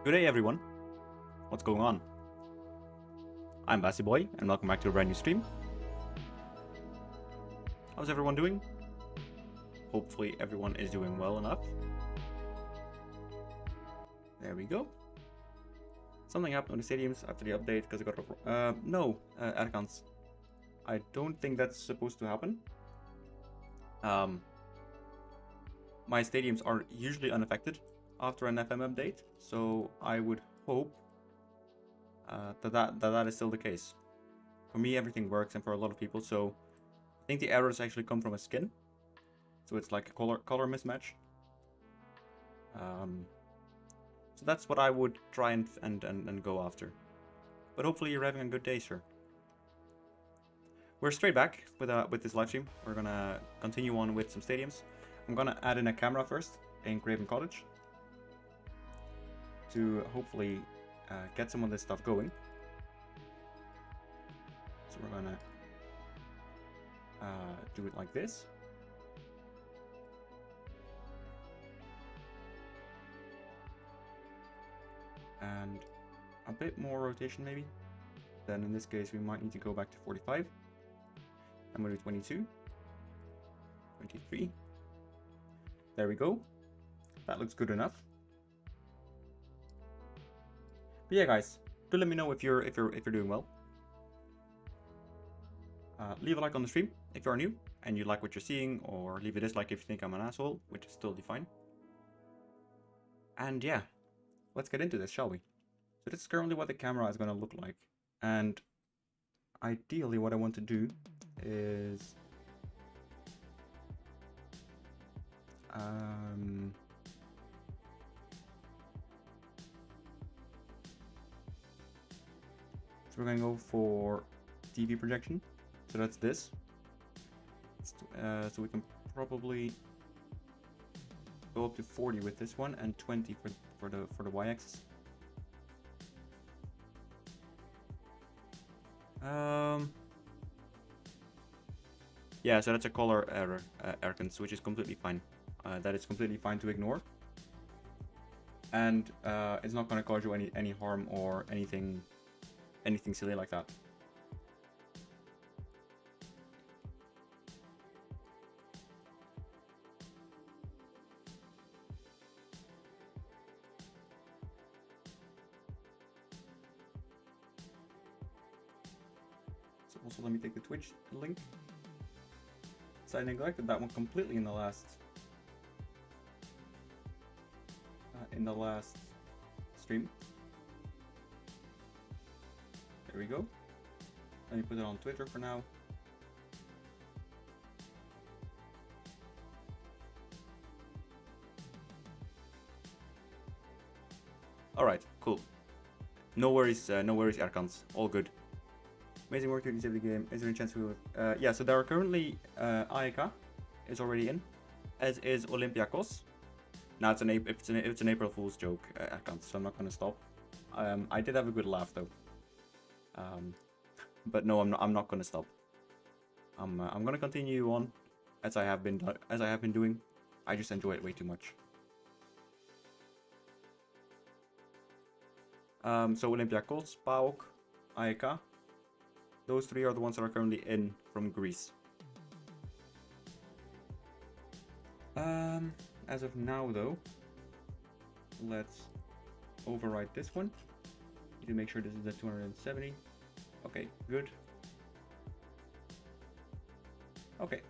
Good day everyone, what's going on? I'm BassyBoy and welcome back to a brand new stream. How's everyone doing? Hopefully everyone is doing well enough. There we go. Something happened on the stadiums after the update because it got no ad accounts. I don't think that's supposed to happen. My stadiums are usually unaffected after an FM update, so I would hope that is still the case. For me, everything works, and for a lot of people, so I think the errors actually come from a skin, so it's like a color mismatch. So that's what I would try and go after. But hopefully you're having a good day, sir. We're straight back with this live stream. We're gonna continue on with some stadiums. I'm gonna add in a camera first in Craven Cottage to hopefully get some of this stuff going. So we're gonna do it like this. And a bit more rotation maybe. Then in this case we might need to go back to 45. I'm gonna do 22, 23. There we go. That looks good enough. But yeah, guys, do let me know if you're doing well. Leave a like on the stream if you are new and you like what you're seeing, or leave a dislike if you think I'm an asshole, which is totally fine. And yeah, let's get into this, shall we? So this is currently what the camera is going to look like, and ideally what I want to do is so we're going to go for TV projection. So that's this. So we can probably go up to 40 with this one and 20 for the y-axis. Yeah, so that's a color error, Erkens, which is completely fine. That is completely fine to ignore, and it's not going to cause you any harm or anything silly like that. So also let me take the Twitch link. So I neglected that one completely in the last stream. There we go. Let me put it on Twitter for now. All right, cool. No worries, Erkans. All good. Amazing work to save the game. Is there any chance we will? Yeah, so there are currently AEK is already in, as is Olympiacos. Now it's an April Fool's joke, Erkans, so I'm not gonna stop. I did have a good laugh though. But no, I'm not gonna stop. I'm gonna continue on as I have been doing. I just enjoy it way too much. So Olympiacos, PAOK, AEK. Those three are the ones that are currently in from Greece. As of now though, let's overwrite this one. Need to make sure this is at 270. Okay, good. Okay.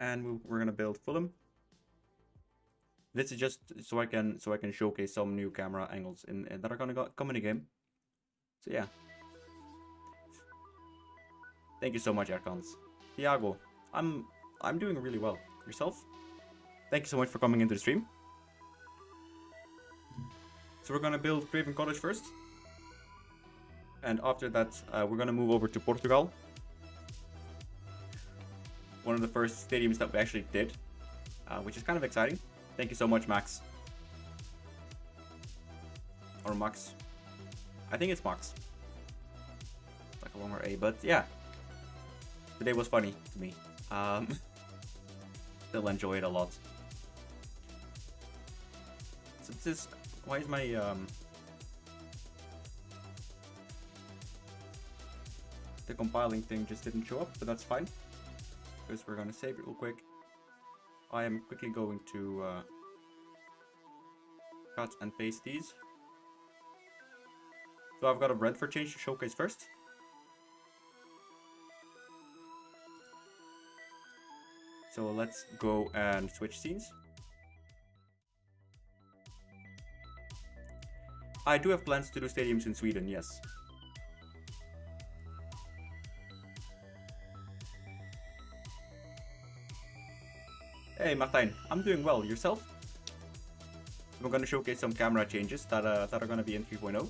And we're gonna build Fulham. This is just so I can showcase some new camera angles that are gonna come in the game. So yeah. Thank you so much, Erkans. Thiago, I'm doing really well. Yourself? Thank you so much for coming into the stream. So we're gonna build Craven Cottage first, and after that we're gonna move over to Portugal. One of the first stadiums that we actually did, which is kind of exciting. Thank you so much, Max. Or Max. I think it's Max. Like a longer A, but yeah. Today was funny to me. Still enjoy it a lot. So this is, why is my the compiling thing just didn't show up, but that's fine because we're gonna save it real quick. I am quickly going to cut and paste these. So I've got a Brentford change to showcase first. So let's go and switch scenes. I do have plans to do stadiums in Sweden, yes. Hey Martijn, I'm doing well. Yourself? We're going to showcase some camera changes that are going to be in 3.0.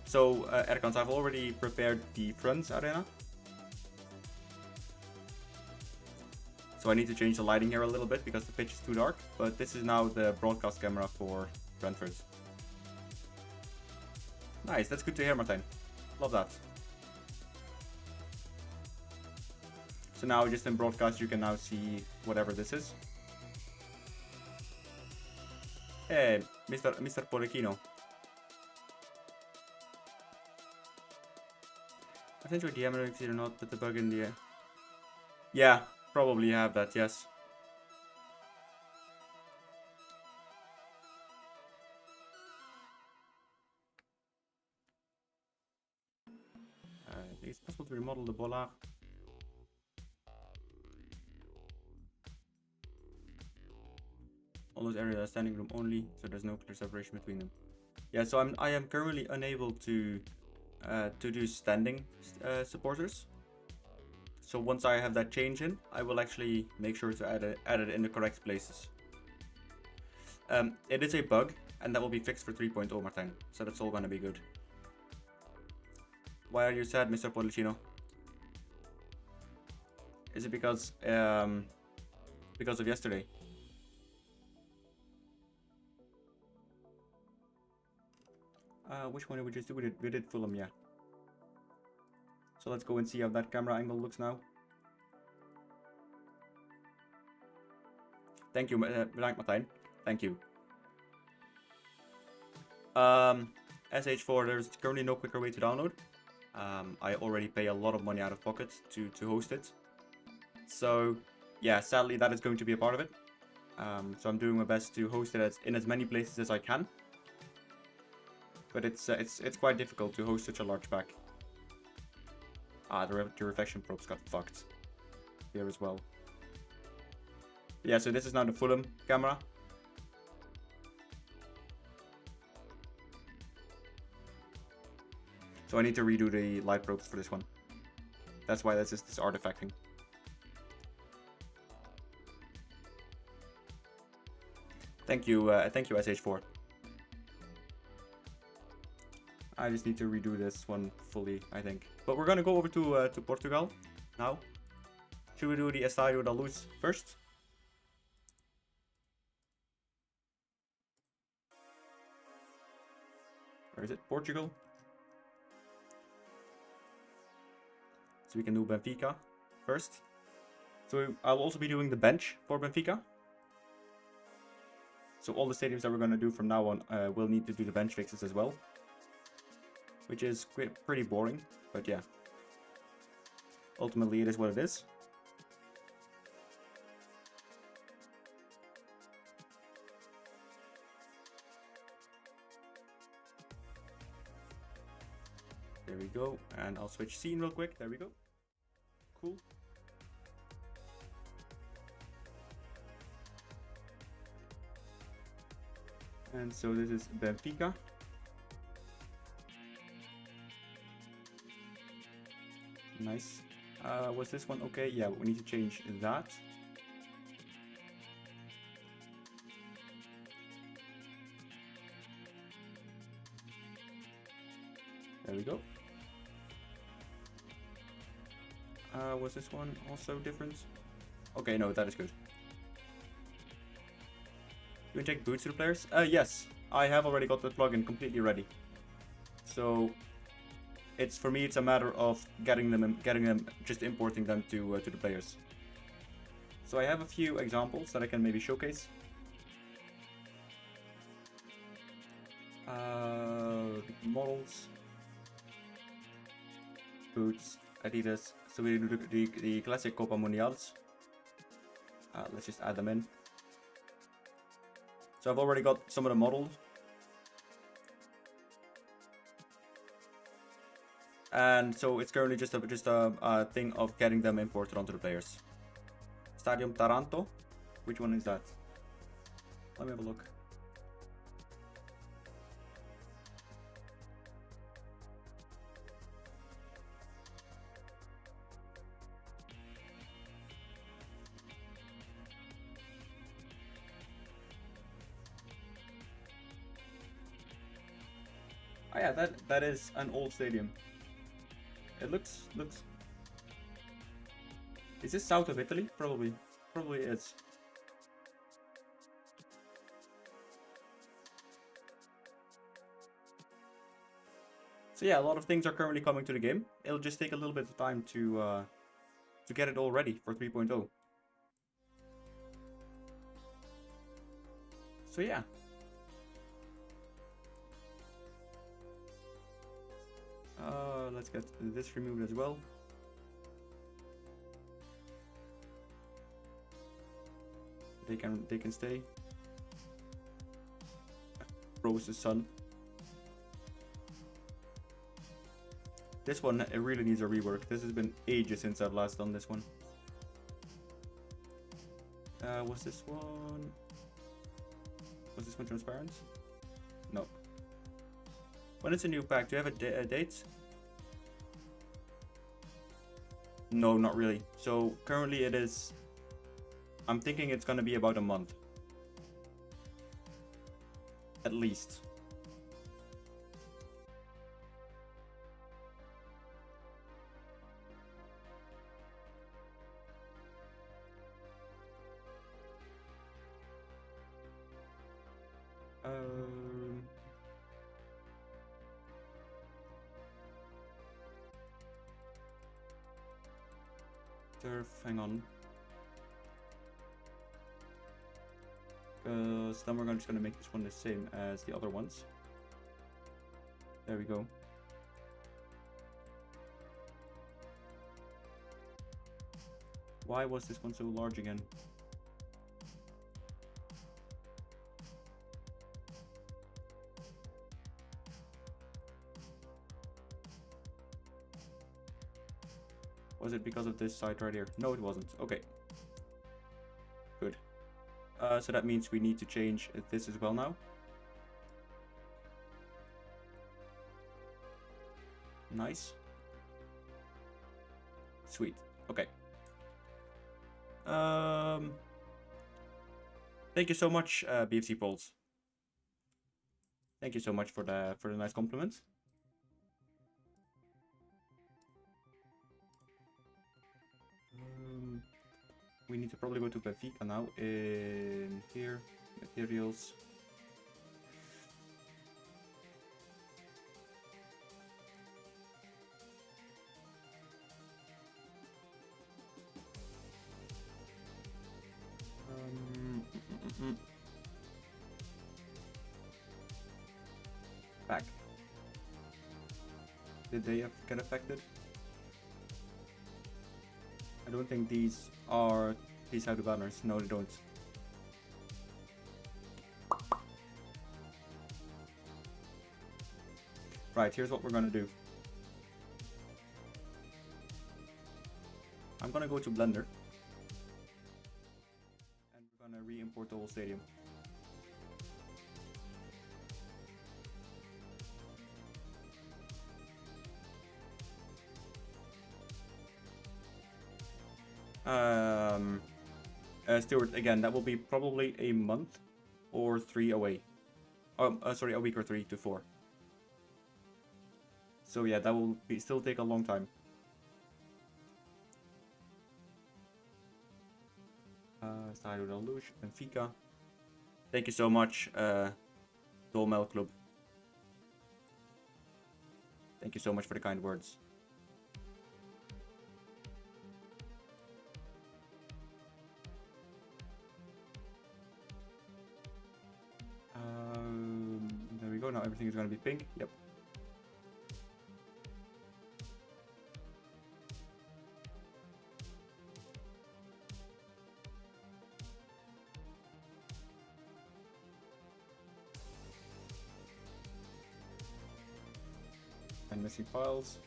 So, Erkans, I've already prepared the front arena. So I need to change the lighting here a little bit because the pitch is too dark. But this is now the broadcast camera for Brentford. Nice, that's good to hear, Martijn. Love that. So now just in broadcast you can now see whatever this is. Hey, Mr. Portuguese. I sent you a DM, I or not, but the bug in the... Yeah, probably have that, yes. I think it's possible to remodel the bola. All those areas are standing room only, so there's no clear separation between them. Yeah, so I am currently unable to do standing supporters. So once I have that change in, I will actually make sure to add it in the correct places. It is a bug, and that will be fixed for 3.0, Martijn. So that's all gonna be good. Why are you sad, Mr. Policino? Is it because of yesterday? Which one did we just do? We did Fulham, yeah. So let's go and see how that camera angle looks now. Thank you, Martijn. Thank you. SH4, there's currently no quicker way to download. I already pay a lot of money out of pocket to host it. So yeah, sadly that is going to be a part of it. So I'm doing my best to host it in as many places as I can. But it's quite difficult to host such a large pack. The reflection probes got fucked here as well. But yeah, so this is now the Fulham camera. So I need to redo the light probes for this one. That's why this is this artifacting. Thank you, SH4. I just need to redo this one fully, I think. But we're gonna go over to Portugal now. Should we do the Estádio da Luz first? Where is it? Portugal. So we can do Benfica first. So I'll also be doing the bench for Benfica. So all the stadiums that we're gonna do from now on will need to do the bench fixes as well. Which is pretty boring, but yeah. Ultimately, it is what it is. There we go, and I'll switch scene real quick. There we go. Cool. And so this is Benfica. Nice. Was this one okay? Yeah, we need to change that. There we go. Was this one also different? Okay, no, that is good. You inject boots to the players? Yes, I have already got the plugin completely ready. So It's for me, it's a matter of just importing them to the players. So I have a few examples that I can maybe showcase. Models, boots, Adidas. So we do the classic Copa Mundials. Let's just add them in. So I've already got some of the models. And so it's currently just a thing of getting them imported onto the players. Stadium Taranto. Which one is that? Let me have a look. Oh yeah, that is an old stadium. It looks. Is this south of Italy? Probably is. So yeah, a lot of things are currently coming to the game. It'll just take a little bit of time to get it all ready for 3.0. So yeah. Let's get this removed as well. They can stay. Rose's son. This one, it really needs a rework. This has been ages since I've last done this one. Was this one transparent? No. When it's a new pack, do you have a date? No, not really. So currently it is, I'm thinking it's gonna be about a month. At least. Hang on. Because then we're just gonna make this one the same as the other ones. There we go. Why was this one so large again? Was it because of this side right here? No, it wasn't. Okay. Good. So that means we need to change this as well now. Nice. Sweet. Okay. Thank you so much, BFC Polls. Thank you so much for the nice compliment. We need to probably go to Benfica now. In here, materials. Back. Did they get affected? I don't think these have the banners. No, they don't. Right, here's what we're gonna do. I'm gonna go to Blender. And we're gonna re-import the whole stadium. Stuart, again, that will be probably a month or 3 away. Sorry, a week or 3 to 4. So yeah, that will still take a long time. Stadio da Luz, Benfica. Thank you so much, Dolmel Club. Thank you so much for the kind words. There we go. Now everything is going to be pink. Yep. And missing files.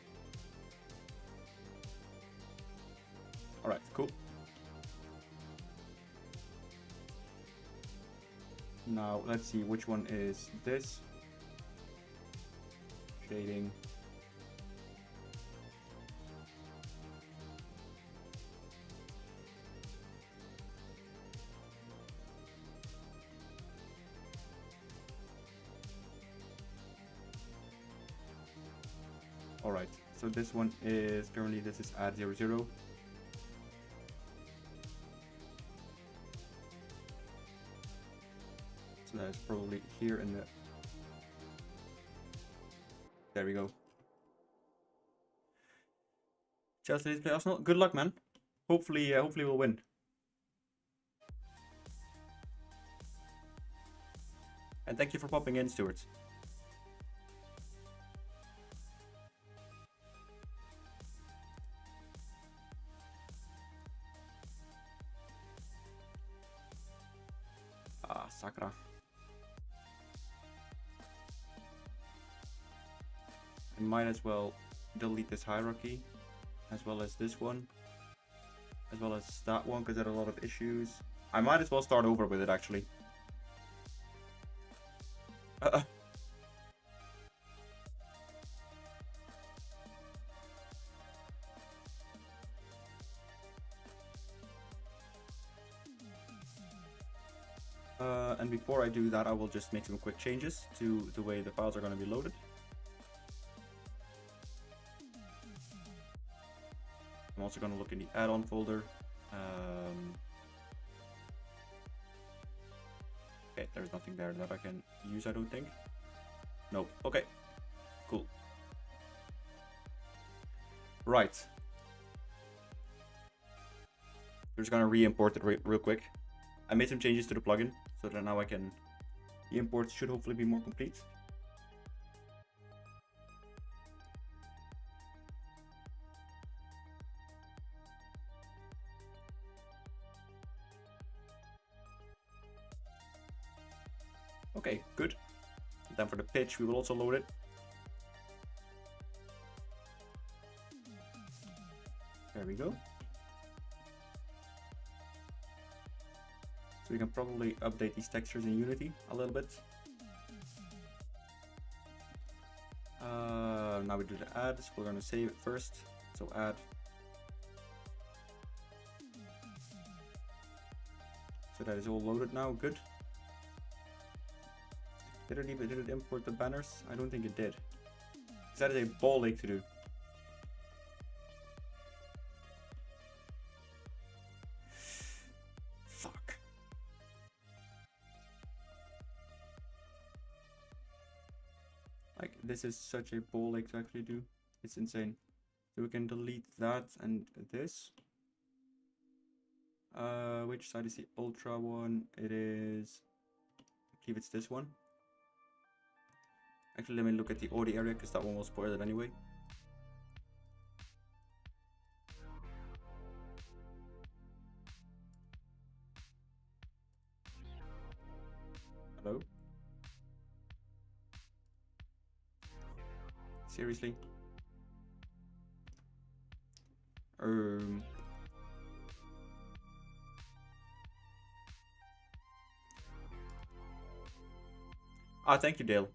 Alright, cool. Now let's see which one is this. Shading. Alright, so this one is currently, this is add 00. So that is probably here in the... There we go. Chelsea play Arsenal. Good luck, man. Hopefully we'll win. And thank you for popping in, Stuart. Ah, Sakra. I might as well delete this hierarchy, as well as this one, as well as that one, because there are a lot of issues. I might as well start over with it, actually. And before I do that, I will just make some quick changes to the way the files are going to be loaded. I'm also going to look in the add-on folder. Okay, there's nothing there that I can use, I don't think. Nope. Okay, cool. Right. We're just going to re-import it real quick. I made some changes to the plugin, so that now I can... The imports should hopefully be more complete. Okay, good. Then for the pitch, we will also load it. There we go. So we can probably update these textures in Unity a little bit. Now we do the ads. We're going to save it first. So add. So that is all loaded now. Good. Did it import the banners? I don't think it did. Because that is a ball ache to do. Fuck. Like, this is such a ball ache to actually do. It's insane. So we can delete that and this. Which side is the ultra one? It is... I believe it's this one. Actually, let me look at the audio area because that one will spoil it anyway. Hello? Seriously? Ah, thank you, Dale.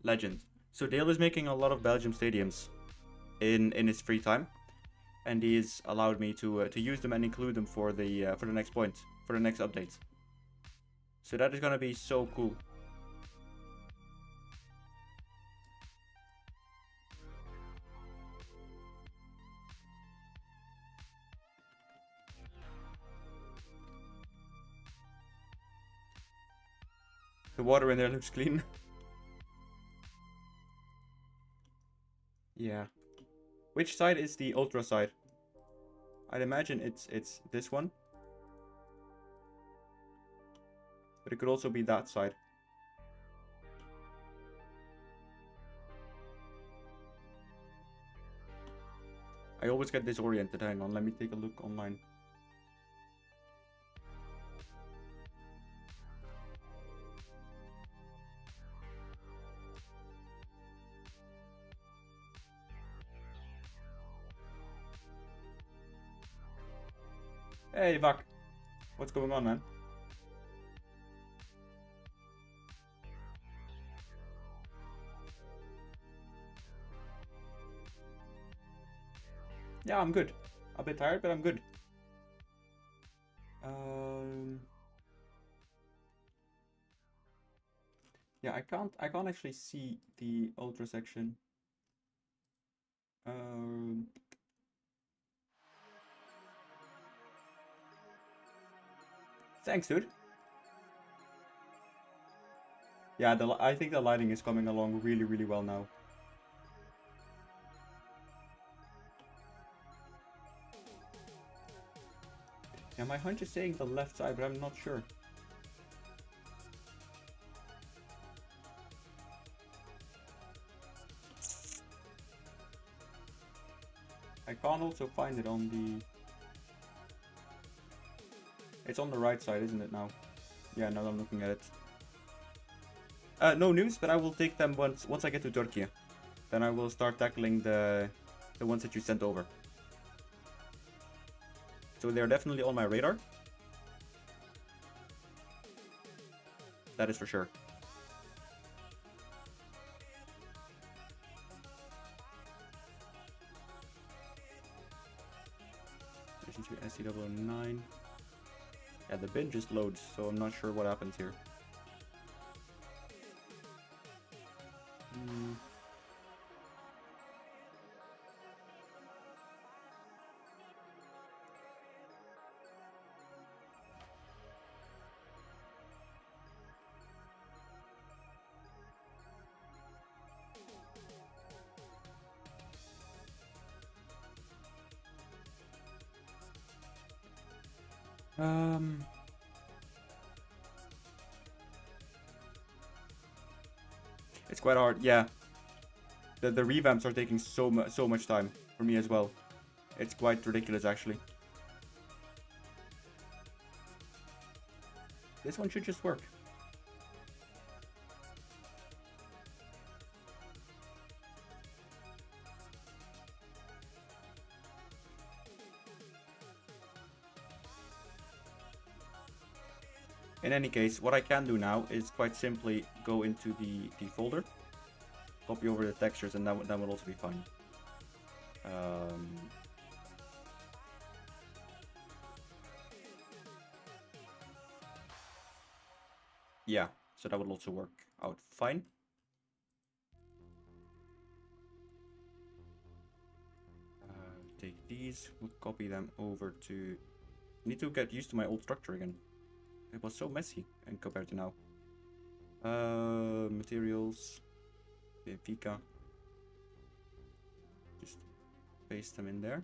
Legend. So Dale is making a lot of Belgium stadiums in his free time, and he's allowed me to use them and include them for the next point, for the next update. So that is gonna be so cool. The water in there looks clean. Yeah. Which side is the ultra side? I'd imagine it's this one. But it could also be that side. I always get disoriented. Hang on, let me take a look online. Hey, Vak. What's going on, man? Yeah, I'm good. A bit tired, but I'm good. Yeah, I can't actually see the ultra section. Thanks, dude. Yeah, I think the lighting is coming along really, really well now. Yeah, my hunch is saying the left side, but I'm not sure. I can't also find it on the... It's on the right side, isn't it now? Yeah, now that I'm looking at it. No news, but I will take them once I get to Turkey. Then I will start tackling the ones that you sent over. So they're definitely on my radar. That is for sure. SC009. Yeah, the bin just loads, so I'm not sure what happens here. It's quite hard, yeah. The revamps are taking so much time for me as well. It's quite ridiculous, actually. This one should just work. In any case, what I can do now is quite simply go into the folder, copy over the textures, and that will also be fine. Yeah, so that will also work out fine. Take these, we'll copy them over to... I need to get used to my old structure again. It was so messy and compared to now. Materials, Benfica. Just paste them in there.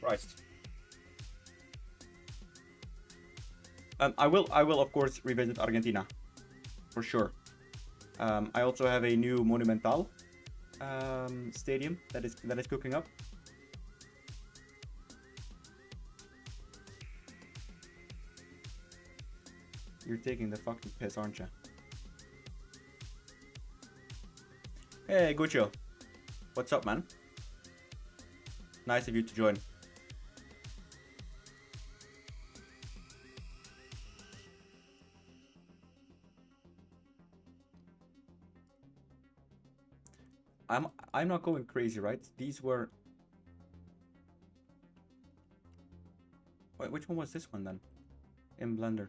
Christ. I will of course revisit Argentina, for sure. I also have a new Monumental stadium that is cooking up. You're taking the fucking piss, aren't you? Hey, Guccio. What's up, man? Nice of you to join. I'm not going crazy, right? These were... Wait, which one was this one then? In Blender.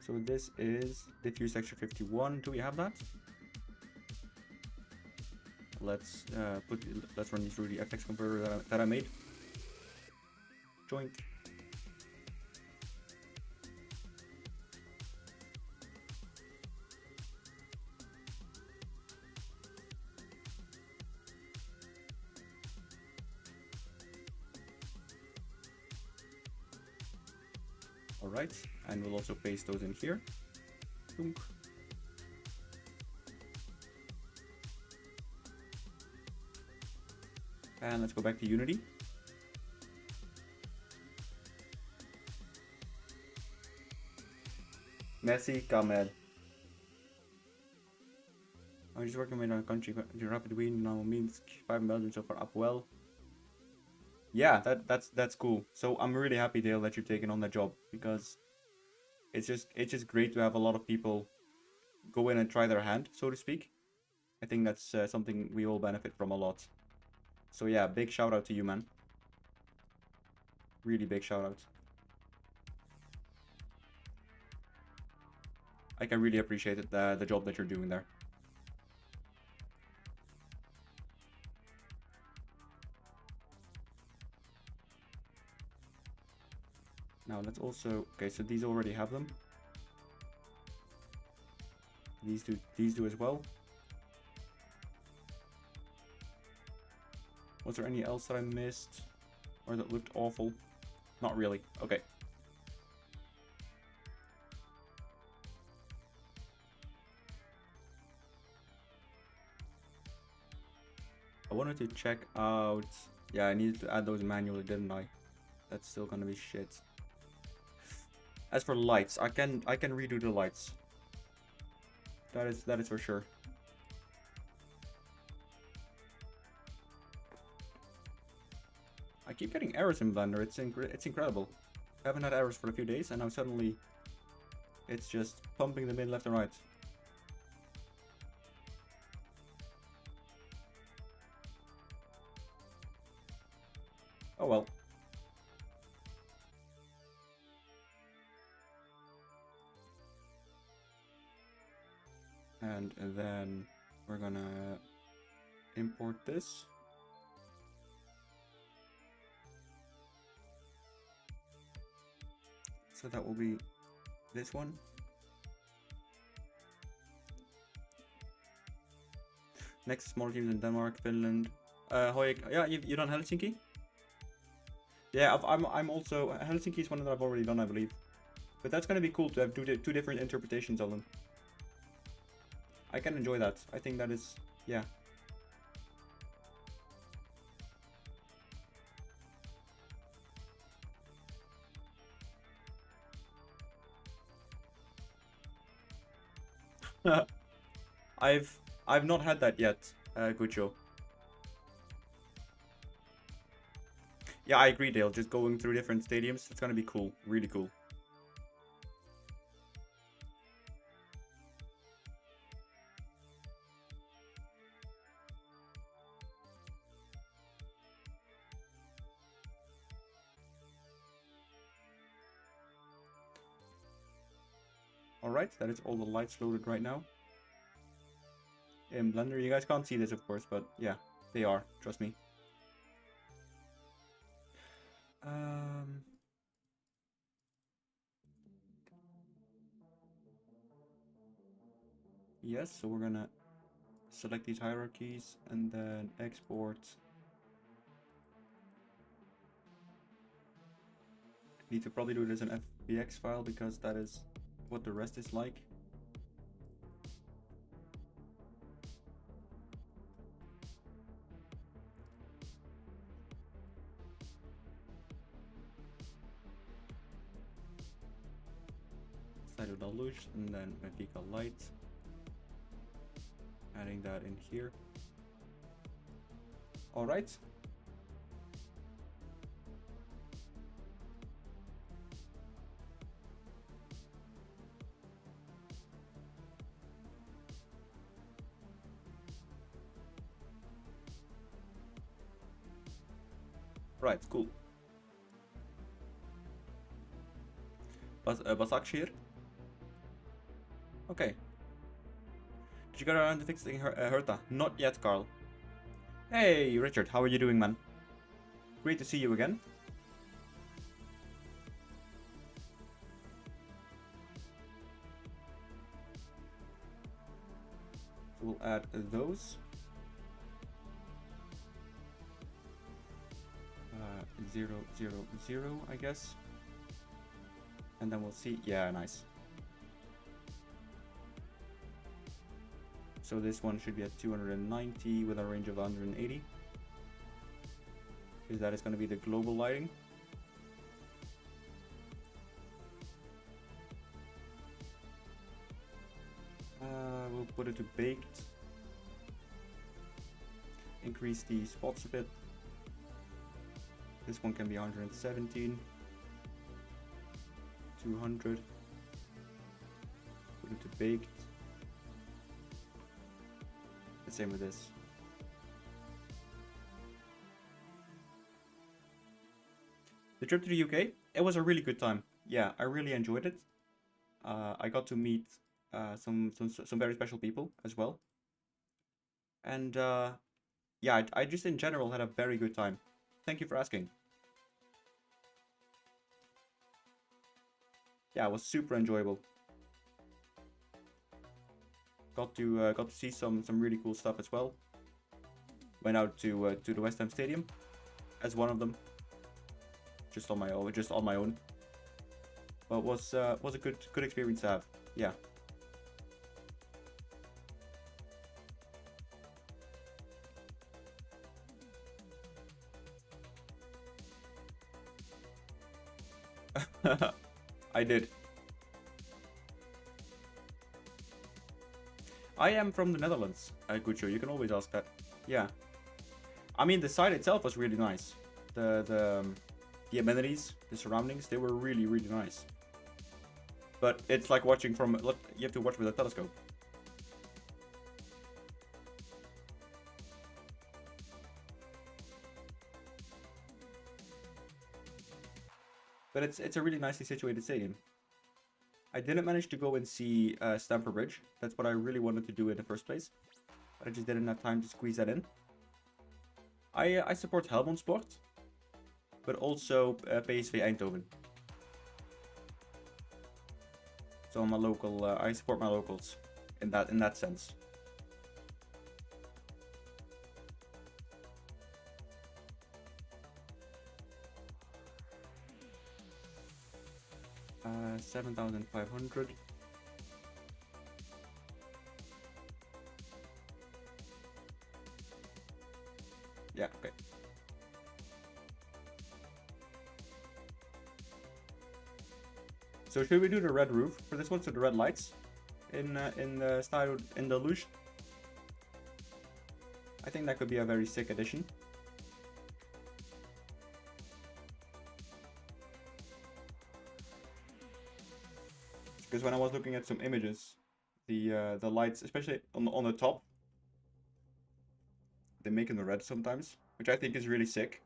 So this is diffuse texture 51. Do we have that? Let's run you through the FX converter that I made. Joint. Alright, and we'll also paste those in here. Boom. And let's go back to Unity. Messi Kamel. I'm just working with our country to rapid win now means 5 in Belgium so far up well. Yeah, that's cool. So I'm really happy, Dale, that you're taking on that job, because it's just great to have a lot of people go in and try their hand, so to speak. I think that's something we all benefit from a lot. So yeah, big shout out to you, man. Really big shout out. I can really appreciate it, the job that you're doing there. Now let's also, okay, so these already have them. These do as well. Was there any else that I missed or that looked awful? Not really. Okay. I wanted to check out, yeah, I needed to add those manually, didn't I? That's still gonna be shit. As for lights, I can redo the lights. That is for sure. I keep getting errors in Blender. It's incredible. I haven't had errors for a few days, and now suddenly it's just pumping them in left and right. Oh well. And then we're gonna import this. So that will be this one. Next, smaller teams in Denmark, Finland. Yeah, you done Helsinki? Yeah, I'm also, Helsinki is one that I've already done, I believe. But that's gonna be cool to have two different interpretations of them. I can enjoy that. I think that is, yeah. I've not had that yet, Gucho. Yeah, I agree, Dale. Just going through different stadiums, it's gonna be cool. Really cool. Alright, that is all the lights loaded right now. In Blender, you guys can't see this, of course, but yeah, they are. Trust me. Yes, so we're gonna select these hierarchies and then export. Need to probably do it as an FBX file because that is what the rest is like. Side of deluge and then Medica light. Adding that in here. All right. Right, cool. Başakşehir. Okay. Did you get around to fixing Herta? Not yet, Carl. Hey, Richard, how are you doing, man? Great to see you again. So we'll add those. 0, 0, 0, I guess. And then we'll see. Yeah, nice. So this one should be at 290 with a range of 180. Because that is going to be the global lighting. We'll put it to baked. Increase the spots a bit. This one can be 117. 200. Put it to baked. The same with this. The trip to the UK, it was a really good time. Yeah, I really enjoyed it. I got to meet some very special people as well. And yeah, I just in general had a very good time. Thank you for asking. Yeah, it was super enjoyable. Got to see some really cool stuff as well. Went out to the West Ham Stadium as one of them. Just on my own. But was a good experience to have. Yeah. I did. I am from the Netherlands, Gucho. You can always ask that. Yeah. I mean, the site itself was really nice. The amenities, the surroundings, they were really, really nice. But it's like watching from... Look, you have to watch with a telescope. But it's a really nicely situated stadium. I didn't manage to go and see Stamford Bridge. That's what I really wanted to do in the first place. But I just didn't have time to squeeze that in. I support Helmond Sport. But also PSV Eindhoven. So I'm a local, I support my locals in that sense. Uh, 7,500. Yeah, okay. So should we do the red roof for this one? So the red lights in the style in the luge. I think that could be a very sick addition. Because when I was looking at some images, the lights, especially on the top, they make them red sometimes, which I think is really sick.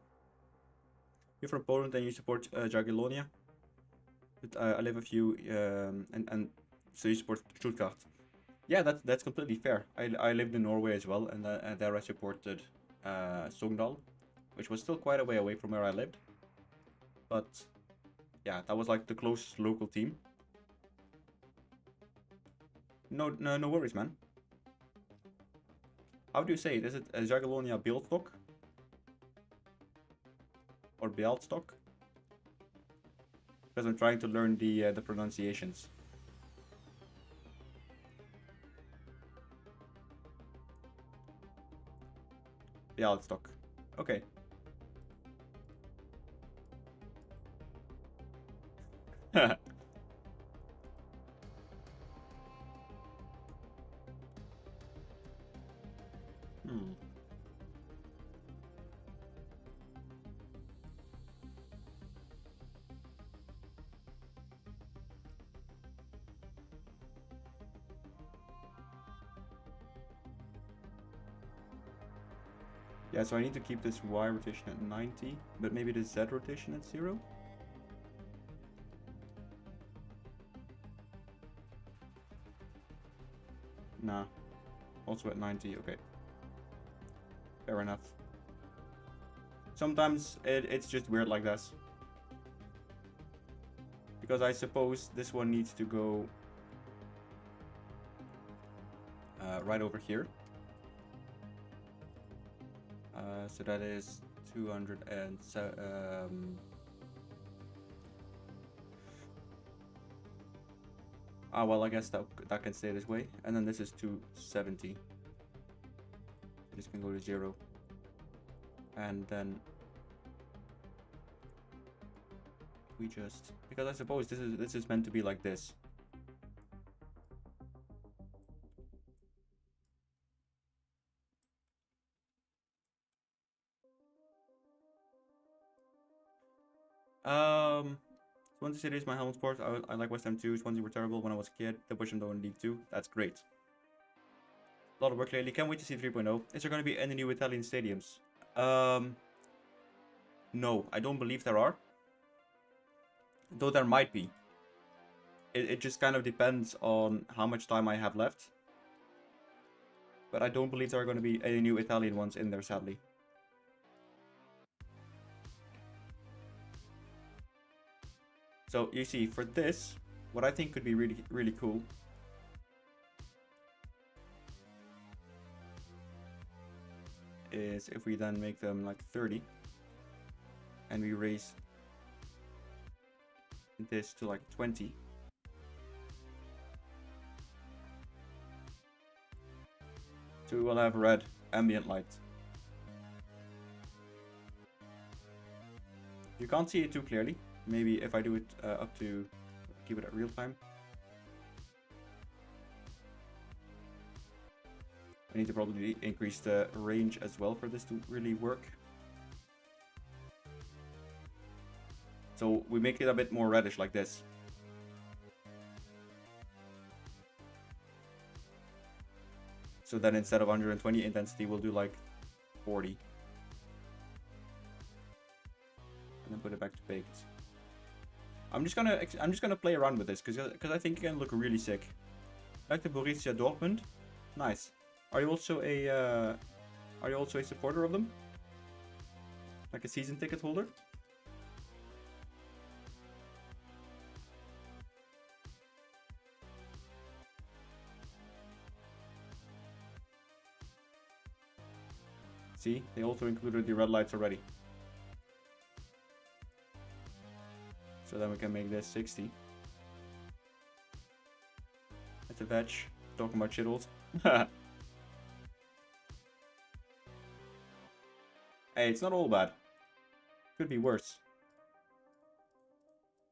You're from Poland and you support Jagiellonia. But I live a few, and so you support Stuttgart. Yeah, that's completely fair. I lived in Norway as well, and there I supported Sogndal, which was still quite a way away from where I lived. But yeah, that was like the closest local team. No worries, man. How do you say it? Is it Jagiellonia Beeldstock? Or Beeldstock? Because I'm trying to learn the pronunciations. Beeldstock. Okay. Hmm. Yeah, so I need to keep this Y rotation at 90, but maybe the Z rotation at 0? Nah. Also at 90, okay. Fair enough. Sometimes it's just weird like this. Because I suppose this one needs to go right over here. So that is 207. Well, I guess that can stay this way. And then this is 270. This can go to 0. And then we just, because I suppose this is meant to be like this. Swansea City is my home sport. I like West Ham too. Swansea were terrible when I was a kid. They pushed them down in League 2. That's great. A lot of work lately. Can't wait to see 3.0. Is there going to be any new Italian stadiums? No, I don't believe there are. Though there might be. It just kind of depends on how much time I have left. But I don't believe there are going to be any new Italian ones in there, sadly. So you see, for this, what I think could be really, really cool is if we then make them like 30 and we raise this to like 20. So we will have red ambient light. You can't see it too clearly. Maybe if I do it up to, keep it at real time. I need to probably increase the range as well for this to really work. So we make it a bit more reddish like this. So then instead of 120 intensity, we'll do like 40. And then put it back to baked. I'm just gonna play around with this because I think it can look really sick. Like the Borussia Dortmund, nice. Are you also a supporter of them? Like a season ticket holder? See, they also included the red lights already. So then we can make this 60. That's a veg. Talking about shittles. Hey, it's not all bad. Could be worse.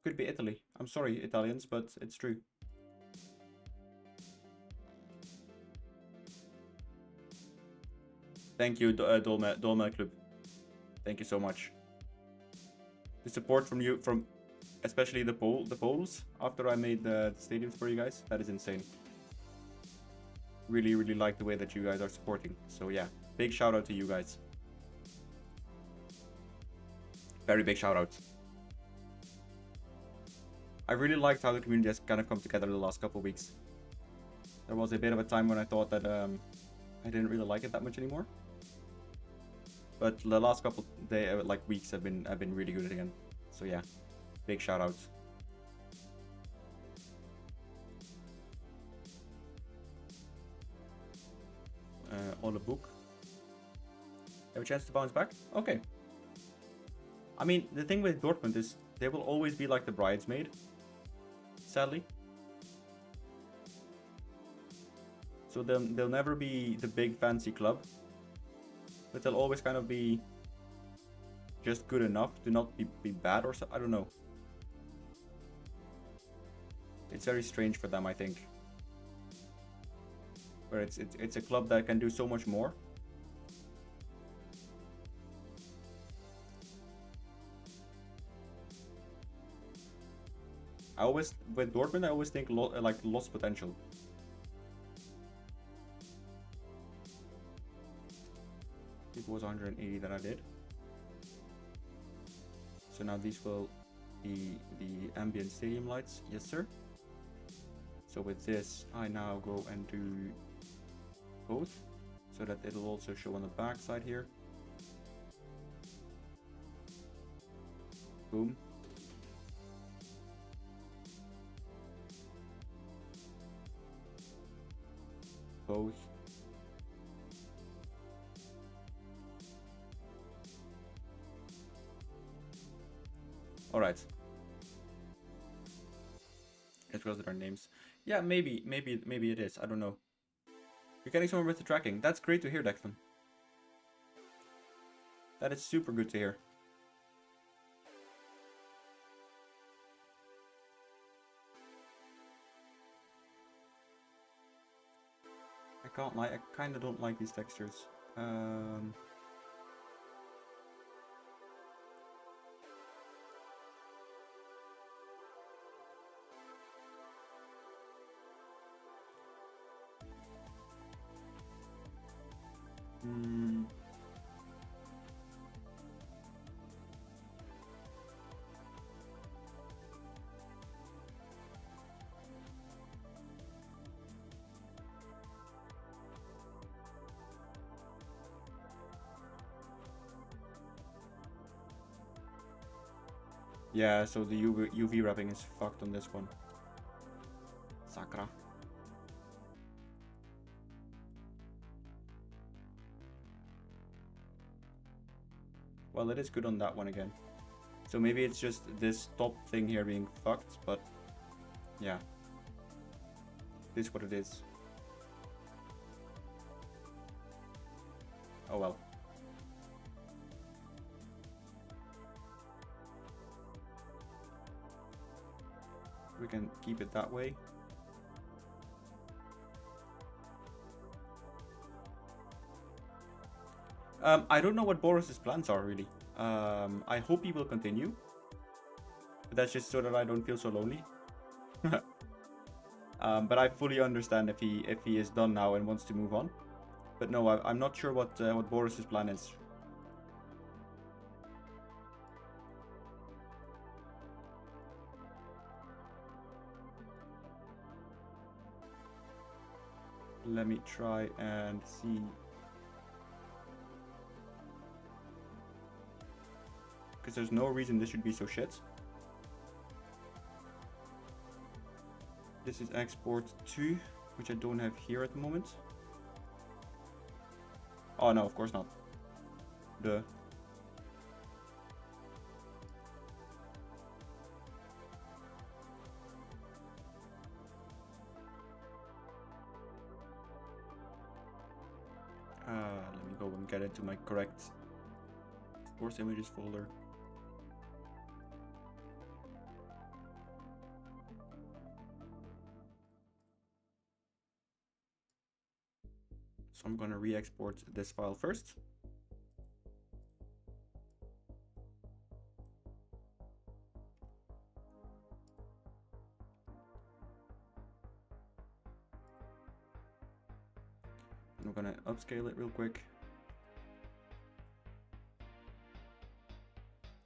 Could be Italy. I'm sorry, Italians, but it's true. Thank you, Dolma Club. Thank you so much. The support from you, from especially the polls after I made the stadiums for you guys, that is insane. Really, really like the way that you guys are supporting. So yeah, big shout out to you guys. Very big shout out. I really liked how the community has kind of come together the last couple of weeks. There was a bit of a time when I thought that I didn't really like it that much anymore. But the last couple days, like weeks, have been really good again. So yeah, big shout out. On the book. Have a chance to bounce back? Okay. I mean, the thing with Dortmund is they will always be like the bridesmaid. Sadly. So they'll never be the big fancy club. But they'll always kind of be just good enough to not be bad or so. I don't know. It's very strange for them, I think. Where it's a club that can do so much more. With Dortmund, I always think like lost potential. It was 180 that I did. So now these will be the ambient stadium lights. Yes, sir. So with this, I now go and do both, so that it'll also show on the back side here. Boom. Both. All right. Let's go to our names. Yeah, maybe it is. I don't know. You're getting somewhere with the tracking. That's great to hear, Declan. That is super good to hear. I can't lie, I kind of don't like these textures. Yeah, so the UV wrapping is fucked on this one. Sakra. Well, it is good on that one again. So maybe it's just this top thing here being fucked, but yeah. This is what it is. Oh well. We can keep it that way. I don't know what Boris's plans are really. I hope he will continue. But that's just so that I don't feel so lonely. But I fully understand if he is done now and wants to move on. But no, I'm not sure what Boris's plan is. Let me try and see. Because there's no reason this should be so shit. This is export 2, which I don't have here at the moment. Oh no, of course not. Duh. Let me go and get into my correct source images folder. So I'm going to re-export this file first. And I'm going to upscale it real quick.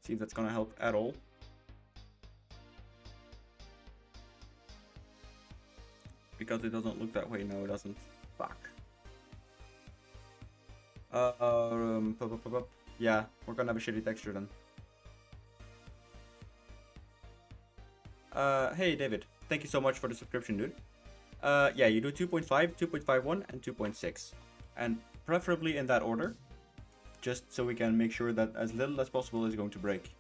See if that's going to help at all. Because it doesn't look that way. No, it doesn't. Fuck. Yeah, we're gonna have a shitty texture then. Hey David, thank you so much for the subscription, dude. Yeah, you do 2.5, 2.51, and 2.6. And preferably in that order. Just so we can make sure that as little as possible is going to break.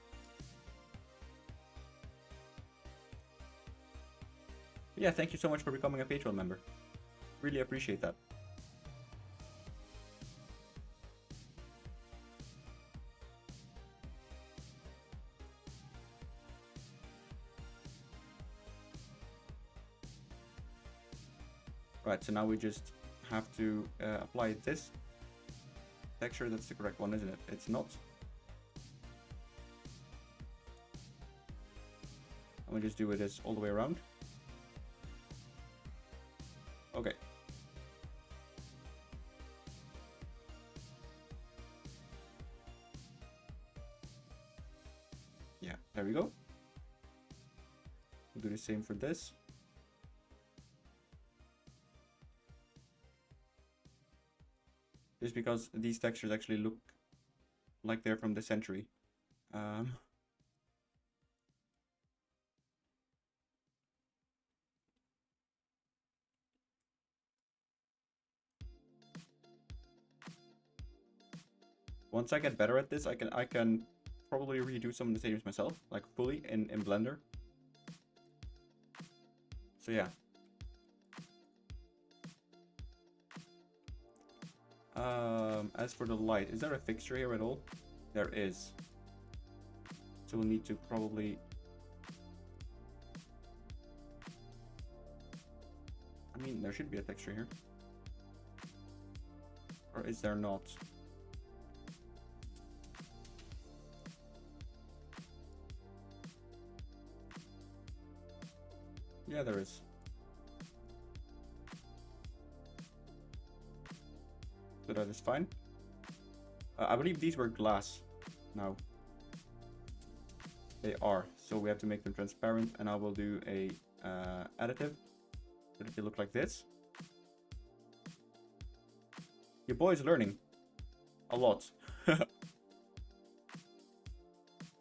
Yeah, thank you so much for becoming a Patreon member. Really appreciate that. Right, so now we just have to apply this texture. That's the correct one, isn't it? It's not. And we just do this all the way around. Okay. Yeah, there we go. We'll do the same for this. just because these textures actually look like they're from the century. Once I get better at this, I can probably redo some of the settings myself, like fully in Blender. So yeah. As for the light, is there a fixture here at all? There is. So we'll need to probably... I mean, there should be a texture here. Or is there not? Yeah, there is. So that is fine. I believe these were glass now. They are. So we have to make them transparent, and I will do a additive so that they look like this. Your boy is learning a lot.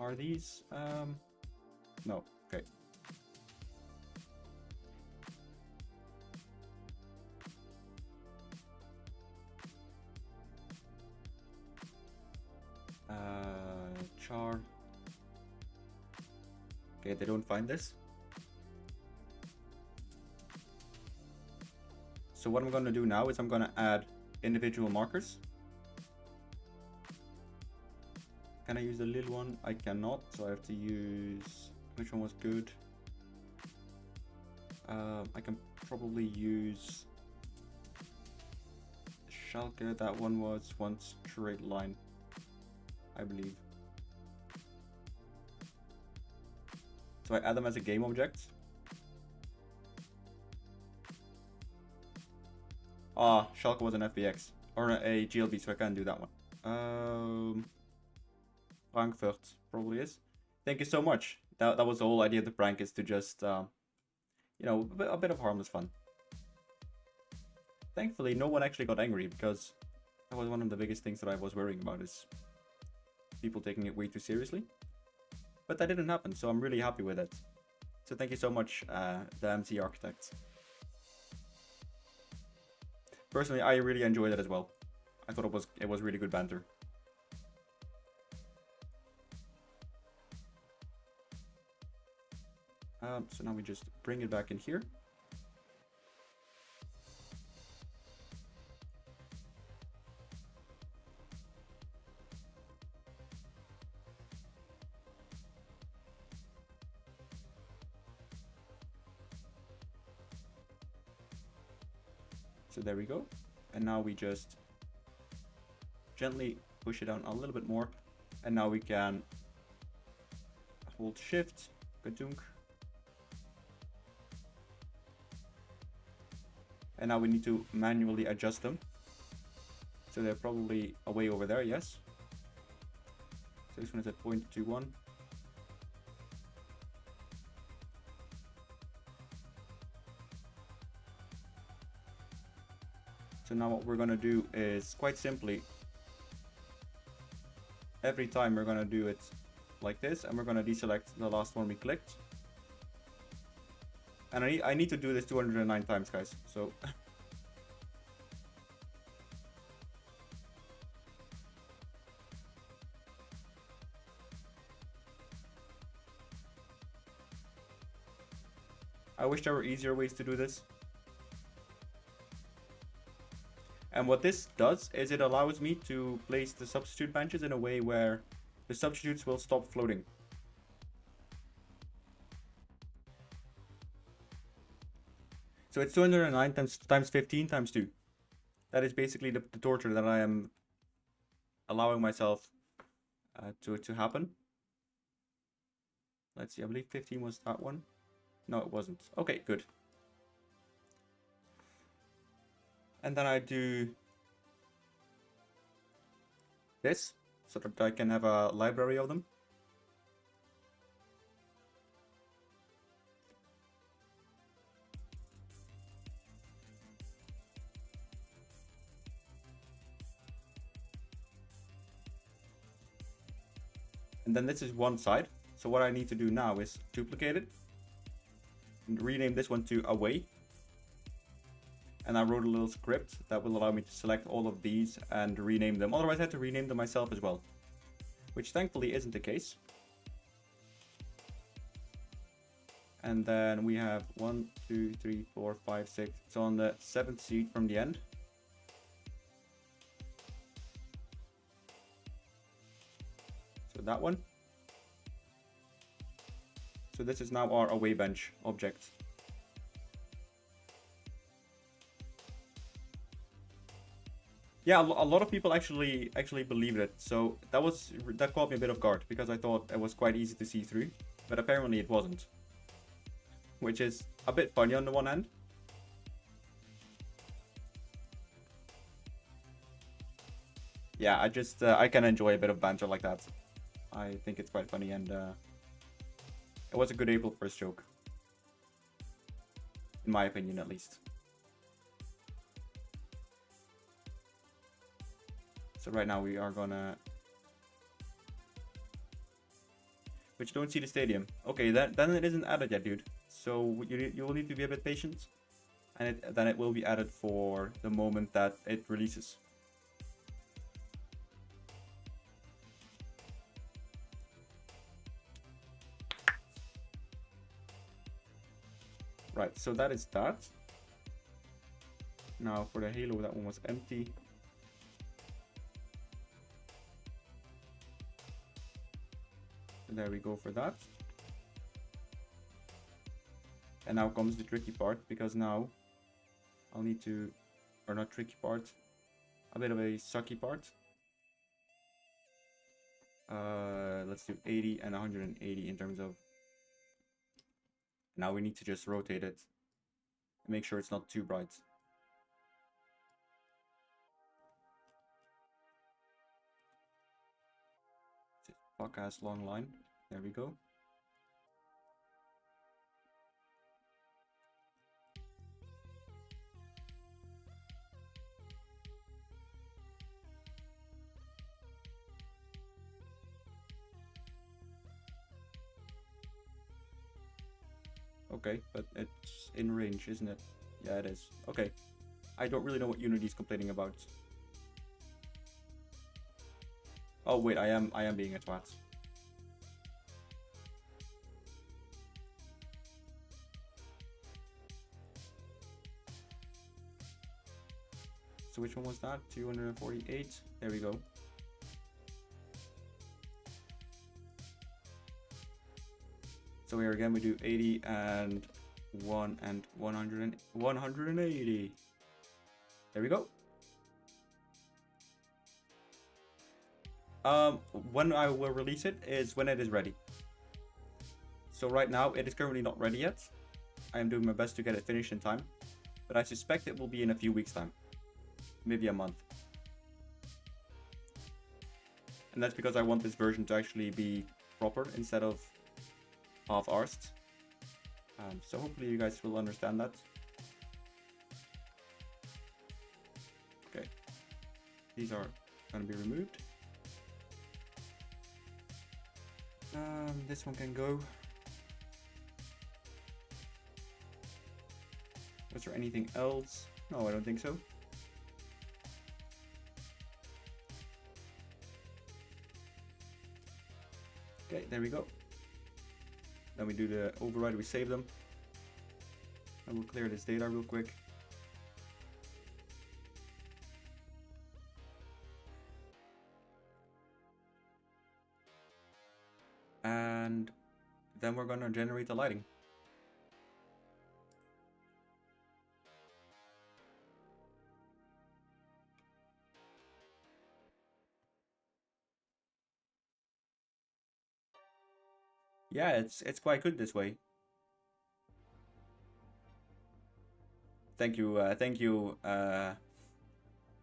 Are these? No. Okay. Char. Okay, they don't find this. So what I'm going to do now is I'm going to add individual markers. Can I use the little one? I cannot, so I have to use... Which one was good? I can probably use... Schalke, that one was one straight line, I believe. So I add them as a game object. Ah, Schalke was an FBX or a GLB, so I can't do that one. Frankfurt probably is. Thank you so much. That was the whole idea of the prank, is to just you know, a bit of harmless fun. Thankfully, no one actually got angry, because that was one of the biggest things that I was worrying about, is people taking it way too seriously. But that didn't happen, so I'm really happy with it. So thank you so much, the MC Architects. Personally, I really enjoyed it as well. I thought it was really good banter. So now we just bring it back in here. So there we go. And now we just gently push it down a little bit more. And now we can hold shift, gadunk. And now we need to manually adjust them. So they're probably away over there, yes. So this one is at 0.21. So now what we're going to do is, quite simply, every time we're going to do it like this, and we're going to deselect the last one we clicked. And I need to do this 209 times, guys, so... I wish there were easier ways to do this. And what this does is it allows me to place the substitute benches in a way where the substitutes will stop floating. So it's 209 times 15 times 2. That is basically the torture that I am allowing myself to happen. Let's see, I believe 15 was that one. No, it wasn't. Okay, good. And then I do this, so that I can have a library of them. And then this is one side. So what I need to do now is duplicate it. And rename this one to away. And I wrote a little script that will allow me to select all of these and rename them. Otherwise I had to rename them myself as well. Which thankfully isn't the case. And then we have 1, 2, 3, 4, 5, 6. So on the 7th seat from the end. So that one. So this is now our away bench object. Yeah, a lot of people actually believed it. So that caught me a bit off guard because I thought it was quite easy to see through, but apparently it wasn't. Which is a bit funny on the one hand. Yeah, I can enjoy a bit of banter like that. I think it's quite funny, and it was a good April 1st joke. In my opinion, at least. So right now we are gonna... But you don't see the stadium. Okay, then it isn't added yet, dude. So you will need to be a bit patient. And then it will be added for the moment that it releases. Right, so that is that. Now for the halo, that one was empty. There we go for that. And now comes the tricky part, because now I'll need to, or not tricky part, a bit of a sucky part. Let's do 80 and 180 in terms of, now we need to just rotate it and make sure it's not too bright. Fuck ass long line. There we go. Okay, but it's in range, isn't it? Yeah, it is. Okay. I don't really know what Unity's complaining about. Oh wait, I am being a twat. So which one was that? 248. There we go. So here again we do 80 and 1 and 100 and 180. There we go. When I will release it is when it is ready. So right now it is currently not ready yet. I am doing my best to get it finished in time, but I suspect it will be in a few weeks time, maybe a month. And that's because I want this version to actually be proper instead of half-arsed. So hopefully you guys will understand that. Okay, these are going to be removed. This one can go. Was there anything else? No, I don't think so. Okay, there we go. Then we do the override, we save them. And we'll clear this data real quick. And then we're gonna generate the lighting. Yeah, it's quite good this way. Thank you,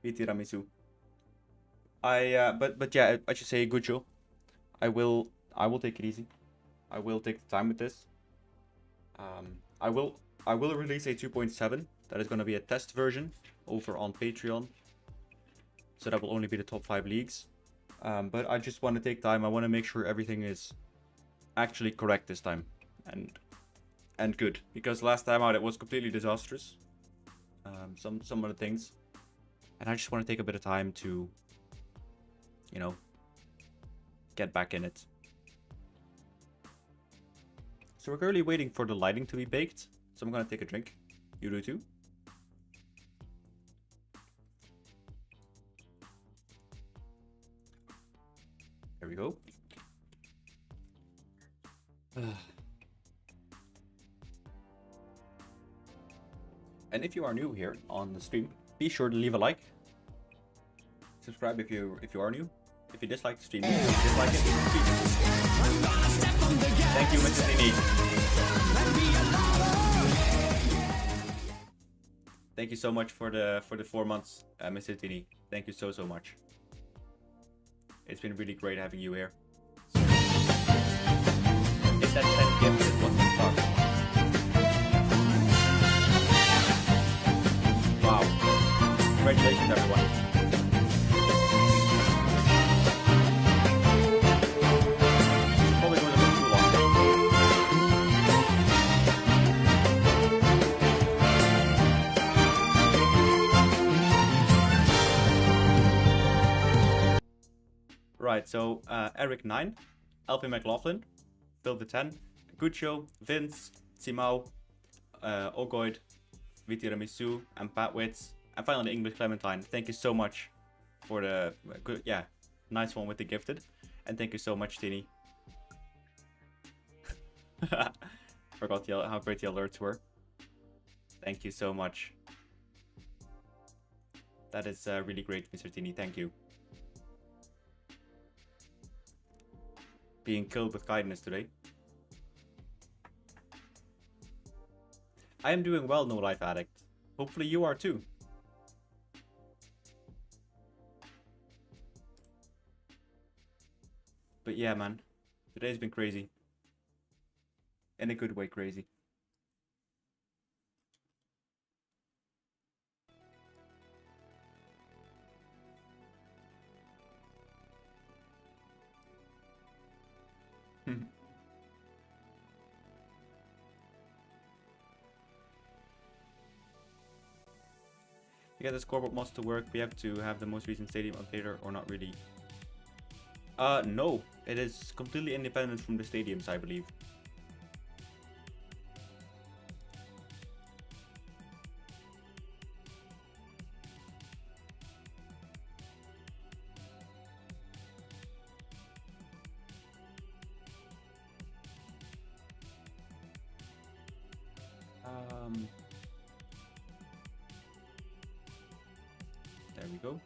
Tiramisu. But yeah, I should say good show. I will take it easy. I will take the time with this. I will release a 2.7. That is going to be a test version over on Patreon. So that will only be the top 5 leagues. But I just want to take time. I want to make sure everything is actually correct this time, and good, because last time out it was completely disastrous. Some of the things, and I just want to take a bit of time to, you know, get back in it. So we're currently waiting for the lighting to be baked. So I'm gonna take a drink. You do too. There we go. And if you are new here on the stream, be sure to leave a like. Subscribe if you are new. If you dislike the stream, dislike it. Thank you, Mr. Tini. Thank you so much for the 4 months, Mr. Tini. Thank you so much. It's been really great having you here. Is that 10 gifts? What the fuck? Wow. Congratulations, everyone. Probably going a bit too long. Right, so Eric9, LP McLaughlin, Phil the 10, Good Show, Vince, Simao, Ogoid, Vitiramisu, and Patwitz, and finally English Clementine. Thank you so much for the good, yeah, nice one with the gifted, and thank you so much, Tini. Forgot how great the alerts were. Thank you so much. That is really great, Mr. Tini. Thank you. Being killed with kindness today. I am doing well, No Life Addict. Hopefully you are too. But yeah, man, today's been crazy. In a good way, crazy. To get the scoreboard mods to work, we have to have the most recent stadium updater, or not really? No. It is completely independent from the stadiums, I believe. There we go.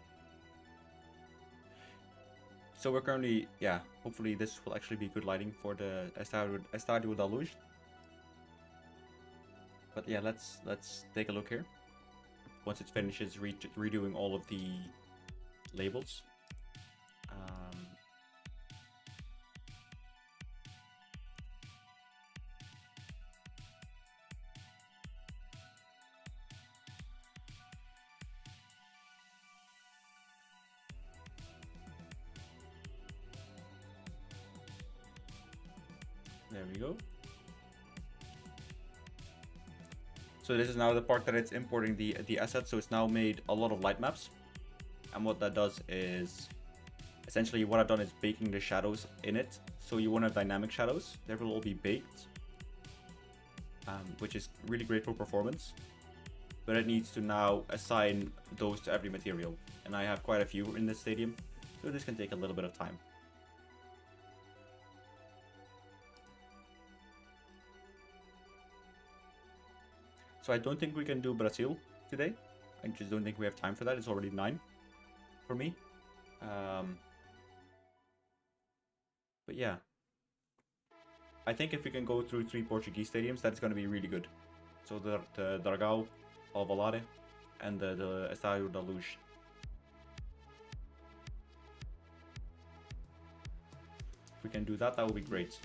So we're currently, yeah, hopefully this will actually be good lighting for the Estadio da Luz. But yeah, let's take a look here. Once it finishes redoing all of the labels. There we go. So this is now the part that it's importing the assets. So it's now made a lot of light maps. And what that does is, essentially what I've done is baking the shadows in it. So you won't have dynamic shadows. They will all be baked. Which is really great for performance. But it needs to now assign those to every material. And I have quite a few in this stadium. So this can take a little bit of time. So I don't think we can do Brazil today. I just don't think we have time for that. It's already 9 for me. But yeah. I think if we can go through 3 Portuguese stadiums, that's going to be really good. So the Dragão, Alvalade, and the Estadio da Luz. If we can do that, that would be great.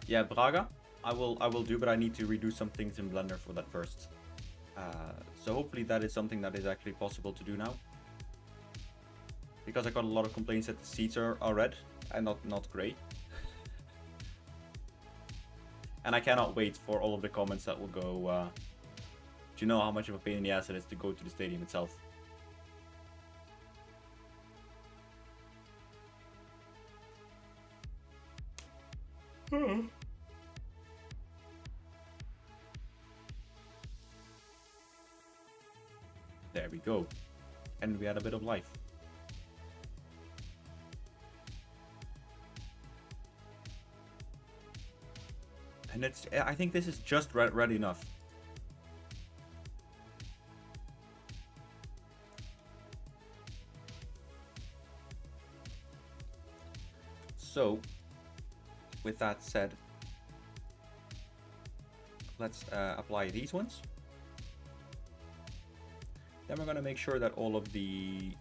Yeah, Braga, I will do, but I need to redo some things in Blender for that first. So hopefully that is something that is actually possible to do now. Because I got a lot of complaints that the seats are red and not grey. And I cannot wait for all of the comments that will go, do you know how much of a pain in the ass it is to go to the stadium itself? There we go. And we had a bit of life. And I think this is just red enough. So, with that said, let's apply these ones. Then we're going to make sure that all of the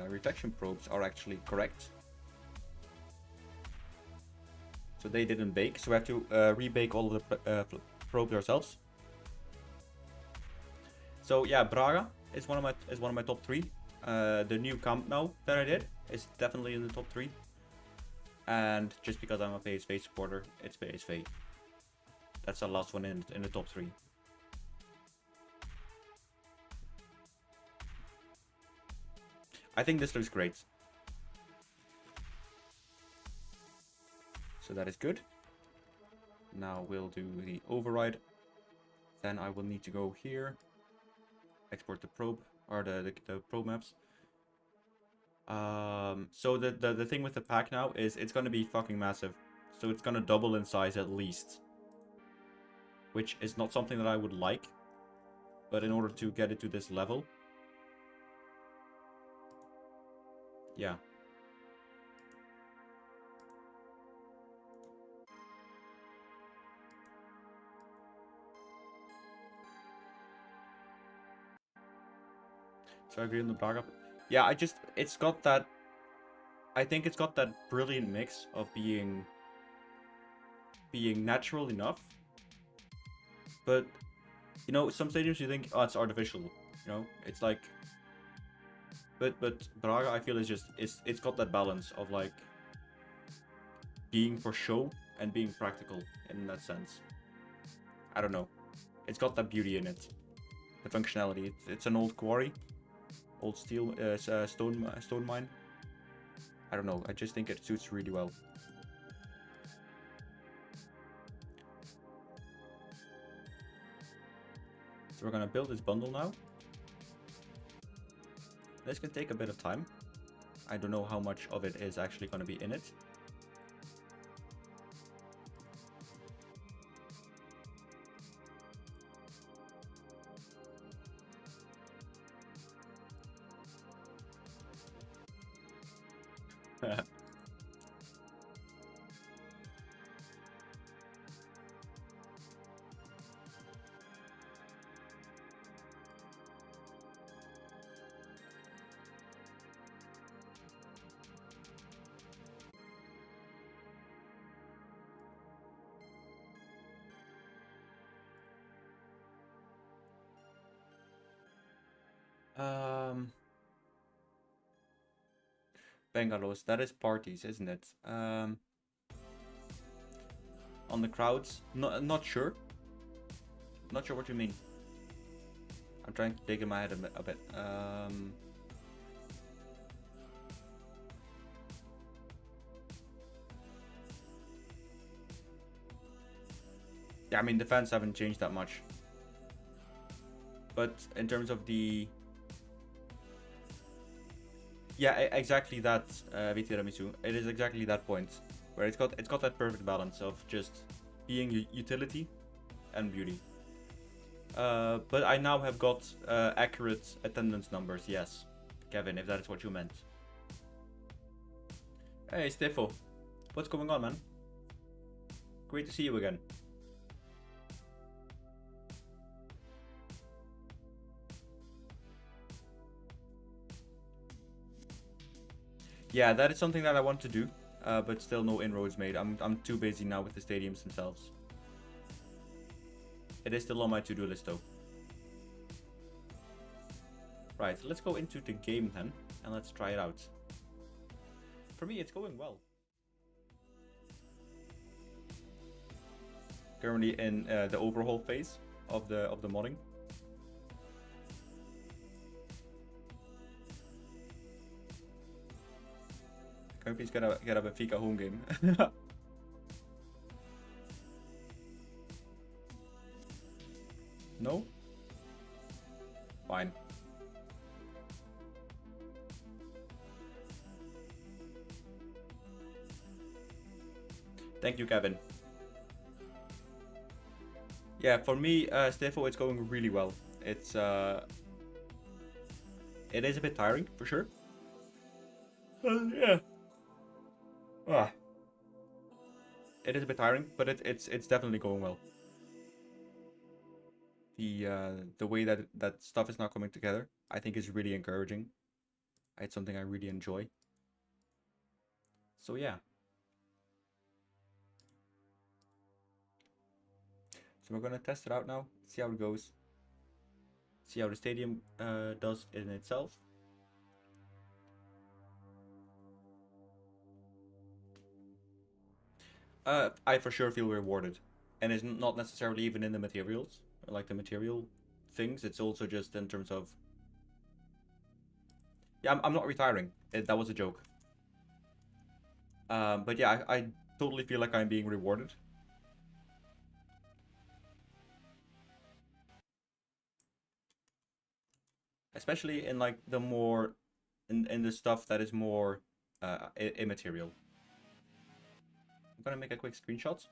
reflection probes are actually correct. So they didn't bake, so we have to rebake all of the probes ourselves. So yeah, Braga is one of my top 3. The new camp now that I did is definitely in the top 3. And just because I'm a PSV supporter, it's PSV. That's the last one in the top 3. I think this looks great. So that is good. Now we'll do the override. Then I will need to go here, export the probe, or the probe maps. So the thing with the pack now is it's gonna be fucking massive. So it's gonna double in size at least. Which is not something that I would like. But in order to get it to this level. Yeah. So I agree on the Braga. Yeah, it's got that, I think it's got that brilliant mix of being natural enough. But, you know, some stadiums you think, oh, it's artificial, you know? It's like, but Braga, I feel, is just, it's got that balance of like, being for show and being practical in that sense. I don't know. It's got that beauty in it. The functionality. It's an old quarry. Old steel, stone mine. I don't know, I just think it suits really well. So we're gonna build this bundle now. This can take a bit of time. I don't know how much of it is actually gonna be in it. Bengalos, that is parties, isn't it? On the crowds, not sure. Not sure what you mean. I'm trying to dig in my head a bit. Yeah, I mean the fans haven't changed that much. But in terms of the, yeah, exactly that, Tiramisu. It is exactly that point where it's got that perfect balance of just being utility and beauty. But I now have got accurate attendance numbers. Yes, Kevin, if that is what you meant. Hey, Stefo, what's going on, man? Great to see you again. Yeah, that is something that I want to do. but still no inroads made. I'm too busy now with the stadiums themselves. It is still on my to-do list though. Right, let's go into the game then, and let's try it out. For me, it's going well. Currently in the overhaul phase of the modding. Can we please get a Benfica home game? No? Fine. Thank you, Kevin. Yeah, for me, Stefo, it's going really well. It is a bit tiring, for sure. Yeah. Ah. It is a bit tiring, but it's definitely going well. The way that stuff is now coming together, I think is really encouraging. It's something I really enjoy. So yeah. So we're gonna test it out now, see how it goes. See how the stadium does in itself. I for sure feel rewarded. And it's not necessarily even in the materials, like the material things. It's also just in terms of... Yeah, I'm not retiring. That was a joke. But yeah, I totally feel like I'm being rewarded. Especially in like the more... in the stuff that is more immaterial. I'm gonna make a quick screenshot.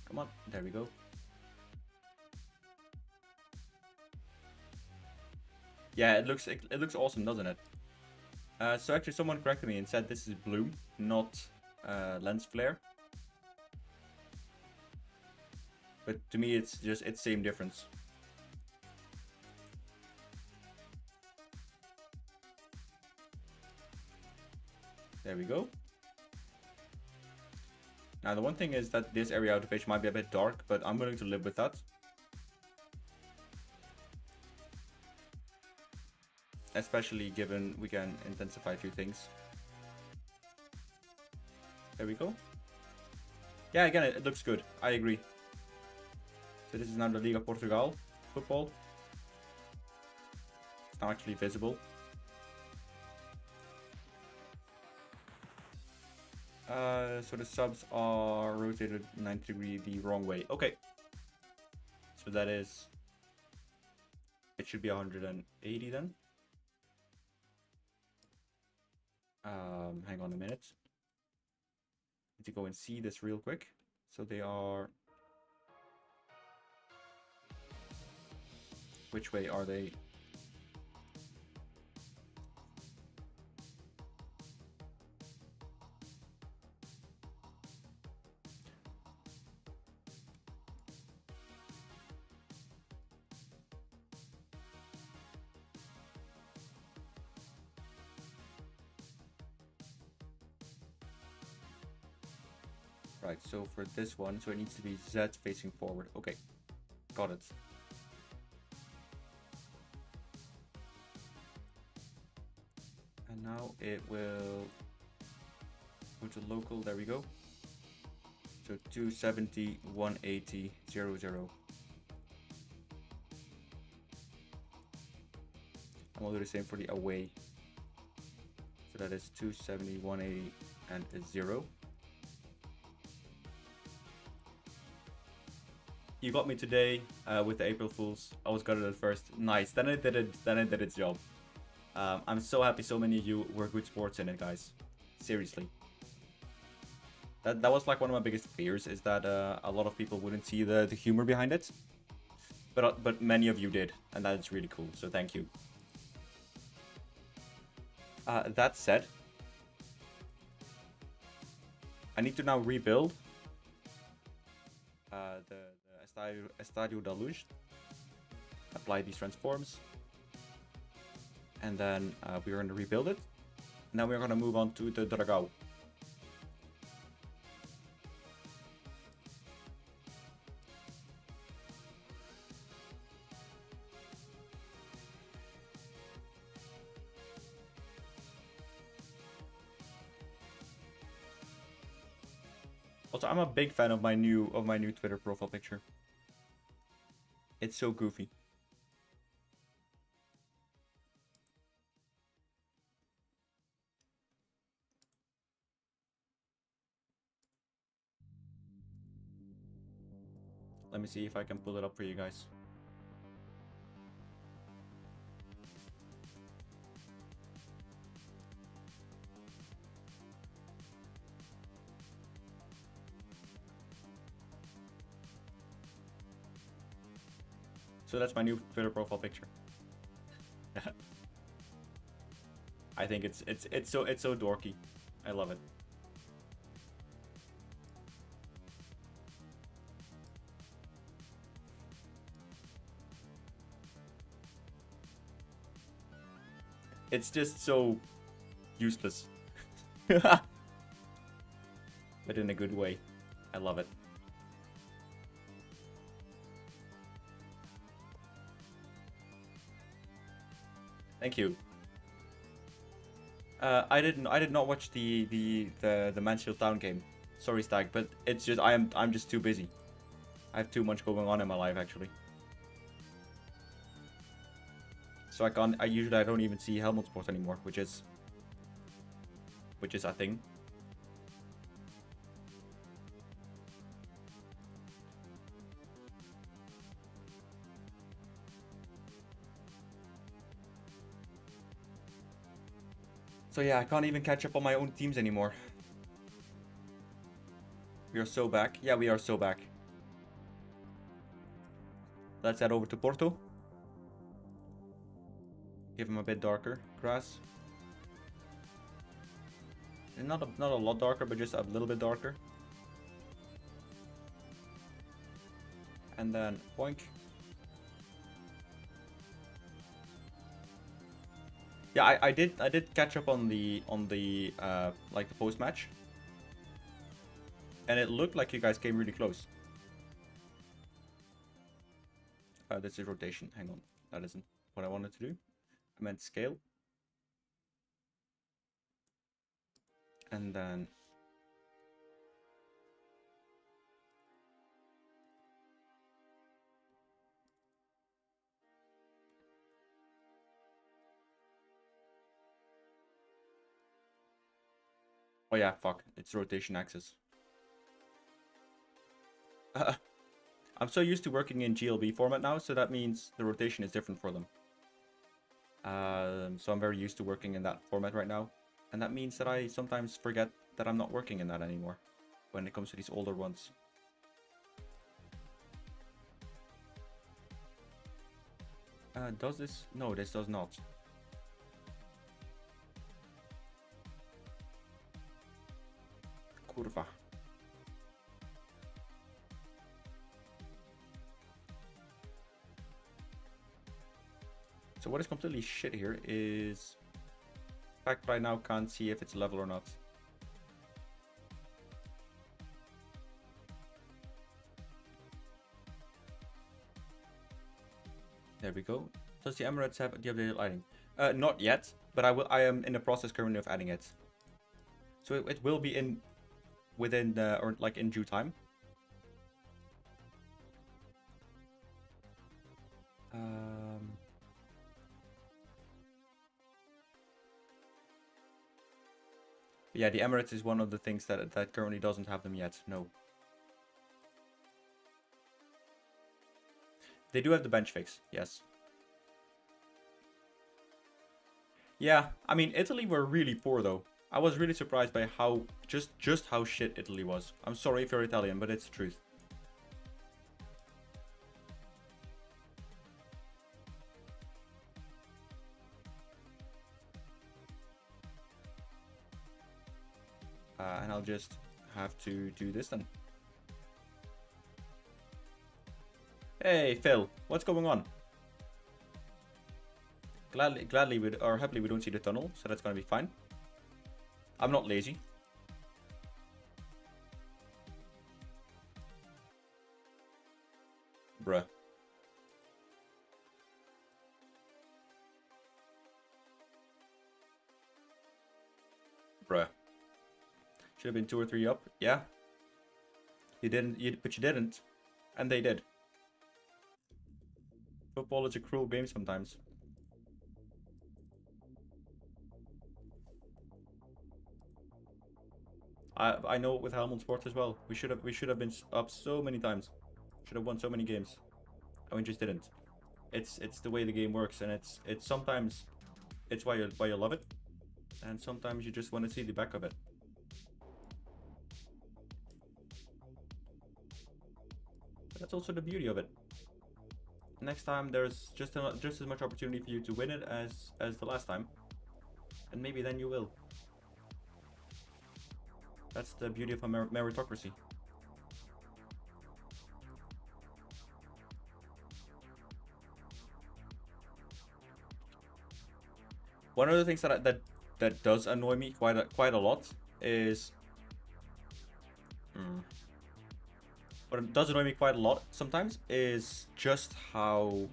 Come on, there we go. Yeah, it looks awesome, doesn't it? So actually someone corrected me and said this is bloom, not lens flare. But to me it's same difference. There we go. Now the one thing is that this area of the page might be a bit dark, but I'm willing to live with that. Especially given we can intensify a few things. There we go. Yeah, again, it looks good. I agree. So this is now the Liga Portugal football. It's now actually visible. So the subs are rotated 90 degrees the wrong way. Okay. So that is... It should be 180 then. Hang on a minute. Need to go and see this real quick. So they are... Which way are they? Right, so for this one, so it needs to be Z facing forward. Okay, got it. And now it will go to local, there we go. So 270, 180, 00. And we'll do the same for the away. So that is 270, 180, and a 0. You got me today with the April Fools. I was gutted at first. Nice. Then it did its job. I'm so happy so many of you were good sports in it, guys. Seriously. That was like one of my biggest fears, is that a lot of people wouldn't see the humor behind it. But many of you did, and that's really cool. So thank you. That said, I need to now rebuild the Estadio da Luz. Apply these transforms. And then we're going to rebuild it. Now we're going to move on to the Dragão. Also, I'm a big fan of my new Twitter profile picture. It's so goofy. Let me see if I can pull it up for you guys. So that's my new Twitter profile picture. I think it's so dorky. I love it. It's just so useless. But in a good way. I love it. Thank you. I did not watch the Mansfield Town game. Sorry, Stag, but it's just I'm just too busy. I have too much going on in my life actually. So I usually don't even see Helmut Sport anymore, which is a thing. So yeah, I can't even catch up on my own teams anymore. We are so back. Yeah, we are so back. Let's head over to Porto. Give him a bit darker grass. And not a lot darker, but just a little bit darker. And then boink. Yeah, I did catch up on the like the post match. And it looked like you guys came really close. This is rotation. Hang on. That isn't what I wanted to do. I meant scale. And then oh yeah, fuck. It's rotation axis. I'm so used to working in GLB format now, so that means the rotation is different for them. So I'm very used to working in that format right now. And that means that I sometimes forget that I'm not working in that anymore when it comes to these older ones. Does this? No, this does not. Curva. So what is completely shit here is the fact that I now can't see if it's level or not. There we go. Does the Emirates have the updated lighting? Not yet, but I am in the process currently of adding it. So it will be within or like in due time. Yeah, the Emirates is one of the things that currently doesn't have them yet. No. They do have the bench fix, yes. Yeah, I mean, Italy were really poor though. I was really surprised by how just how shit Italy was. I'm sorry if you're Italian, but it's the truth. And I'll just have to do this then. Hey, Phil, what's going on? Gladly, or happily, we don't see the tunnel, so that's gonna be fine. I'm not lazy. Bruh. Bruh. Should have been 2 or 3 up. Yeah. You didn't, but you didn't. And they did. Football is a cruel game sometimes. I know it with Helmut Sport as well. We should have been up so many times. Should have won so many games. And we just didn't. It's the way the game works, and it's sometimes it's why you love it. And sometimes you just want to see the back of it. But that's also the beauty of it. Next time there's just as much opportunity for you to win it as the last time. And maybe then you will. That's the beauty of a meritocracy. One of the things that does annoy me quite a lot is what does annoy me quite a lot sometimes is just how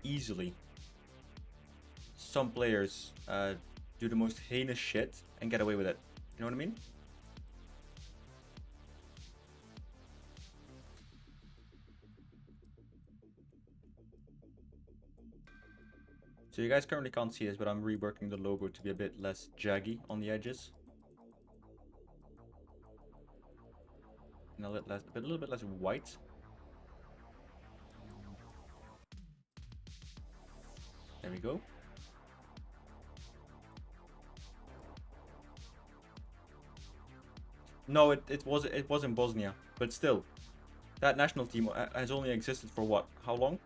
easily some players do the most heinous shit and get away with it. You know what I mean? So you guys currently can't see this, but I'm reworking the logo to be a bit less jaggy on the edges. And a little bit less white. There we go. No, it was in Bosnia, but still, that national team has only existed for what? How long?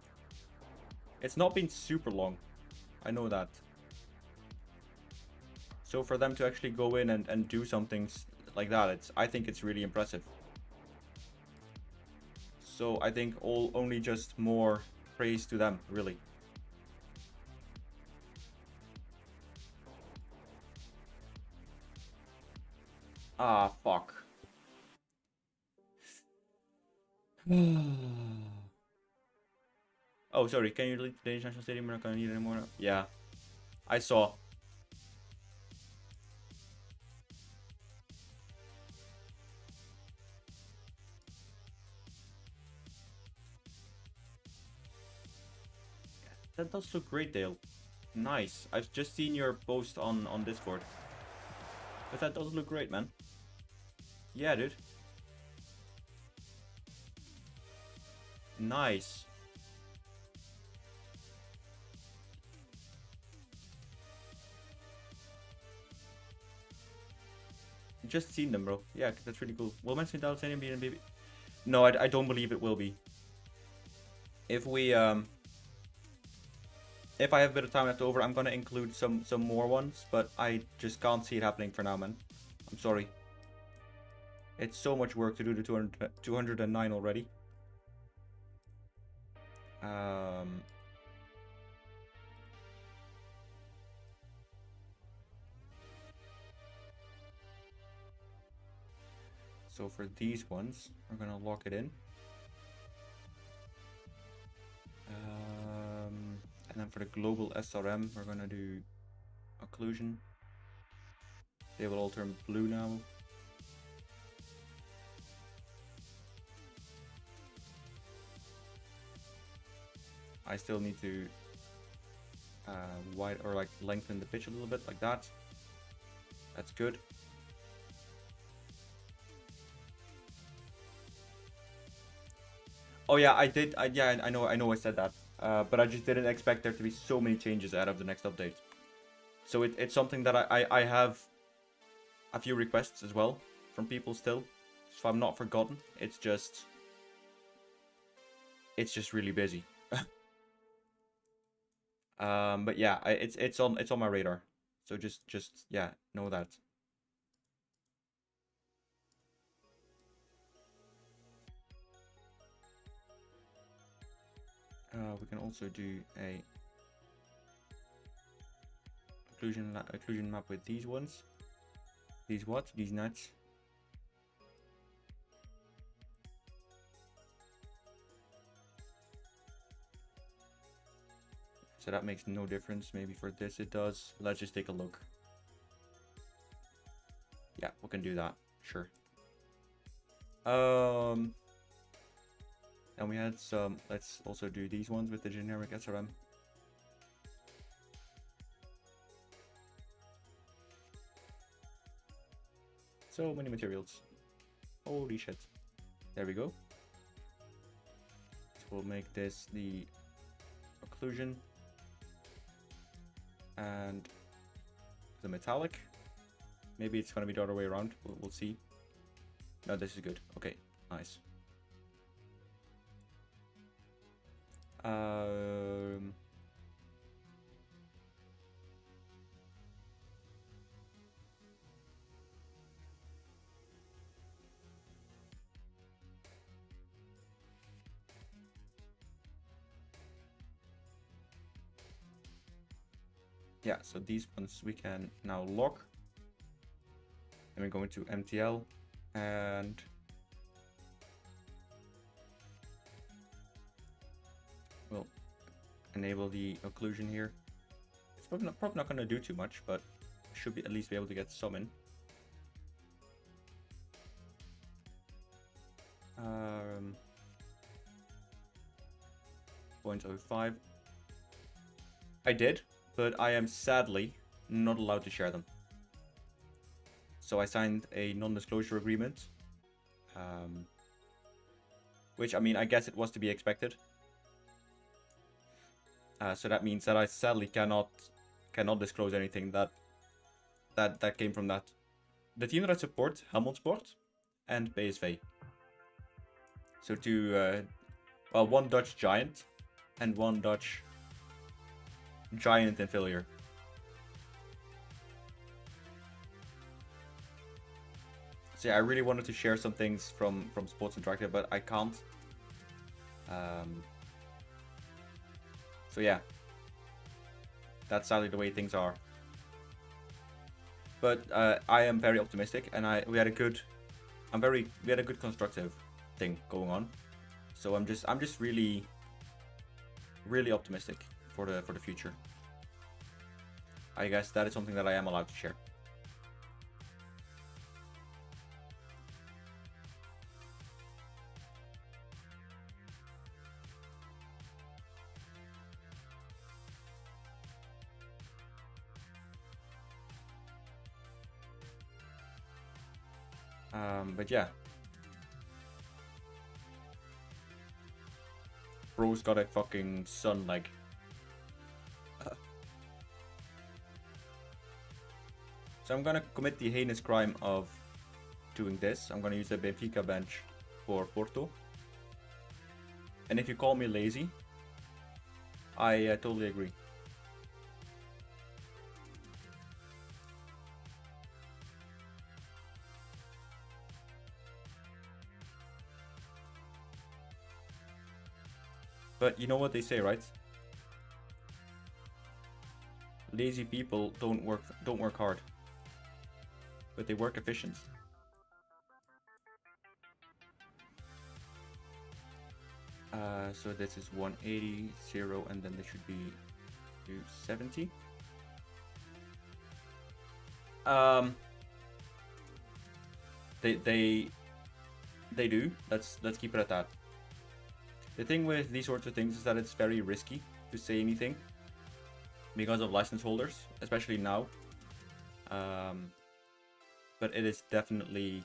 It's not been super long. I know that. So for them to actually go in and do something like that, I think it's really impressive. So I think only just more praise to them, really. Ah, fuck. Oh, sorry. Can you delete the Danish National Stadium? We're not gonna need it anymore. Yeah, I saw. That does look great, Dale. Nice. I've just seen your post on Discord. But that does look great, man. Yeah, dude. Nice. Just seen them, bro. Yeah, that's really cool. Will mention Dalsanian be in baby? No, I don't believe it will be. If we if I have a bit of time left over, I'm gonna include some more ones, but I just can't see it happening for now, man. I'm sorry. It's so much work to do the 209 already. So for these ones, we're gonna lock it in. And then for the global SRM, we're gonna do occlusion. They will all turn blue now. I still need to wide or like lengthen the pitch a little bit, like that. That's good. Oh yeah, I did. Yeah, I know I said that, but I just didn't expect there to be so many changes ahead of the next update. So it's something that I have a few requests as well from people still. So I'm not forgotten. It's just really busy. But yeah, it's on my radar. So just yeah, know that. We can also do a occlusion map with these ones. These what? These nuts. So that makes no difference. Maybe for this it does. Let's just take a look. Yeah, we can do that. Sure. And we had some. Let's also do these ones with the generic SRM. So many materials. Holy shit. There we go. So we'll make this the occlusion and the metallic. Maybe it's gonna be the other way around. We'll see. No, this is good. Okay, nice. Yeah, so these ones we can now lock. And we're going to MTL and we'll enable the occlusion here. It's probably not going to do too much, but should be at least be able to get some in. 0.05. I did, but I am sadly not allowed to share them. So I signed a non-disclosure agreement, which, I mean, I guess it was to be expected. So that means that I sadly cannot disclose anything that came from that. The team that I support, Helmond Sport and PSV. So two, well, one Dutch giant and one Dutch giant and failure. So yeah, I really wanted to share some things from Sports Interactive, but I can't. So yeah, that's sadly the way things are. But I am very optimistic, and we had a good constructive thing going on. So I'm just really optimistic for the future. I guess that is something that I am allowed to share. But yeah, bro's got a fucking sun leg. So I'm gonna commit the heinous crime of doing this. I'm gonna use the Benfica bench for Porto. And if you call me lazy, I totally agree. But you know what they say, right? Lazy people don't work hard, but they work efficient. So this is 180, 0, and then this should be 270. They do. Let's keep it at that. The thing with these sorts of things is that it's very risky to say anything because of license holders, especially now. But it is definitely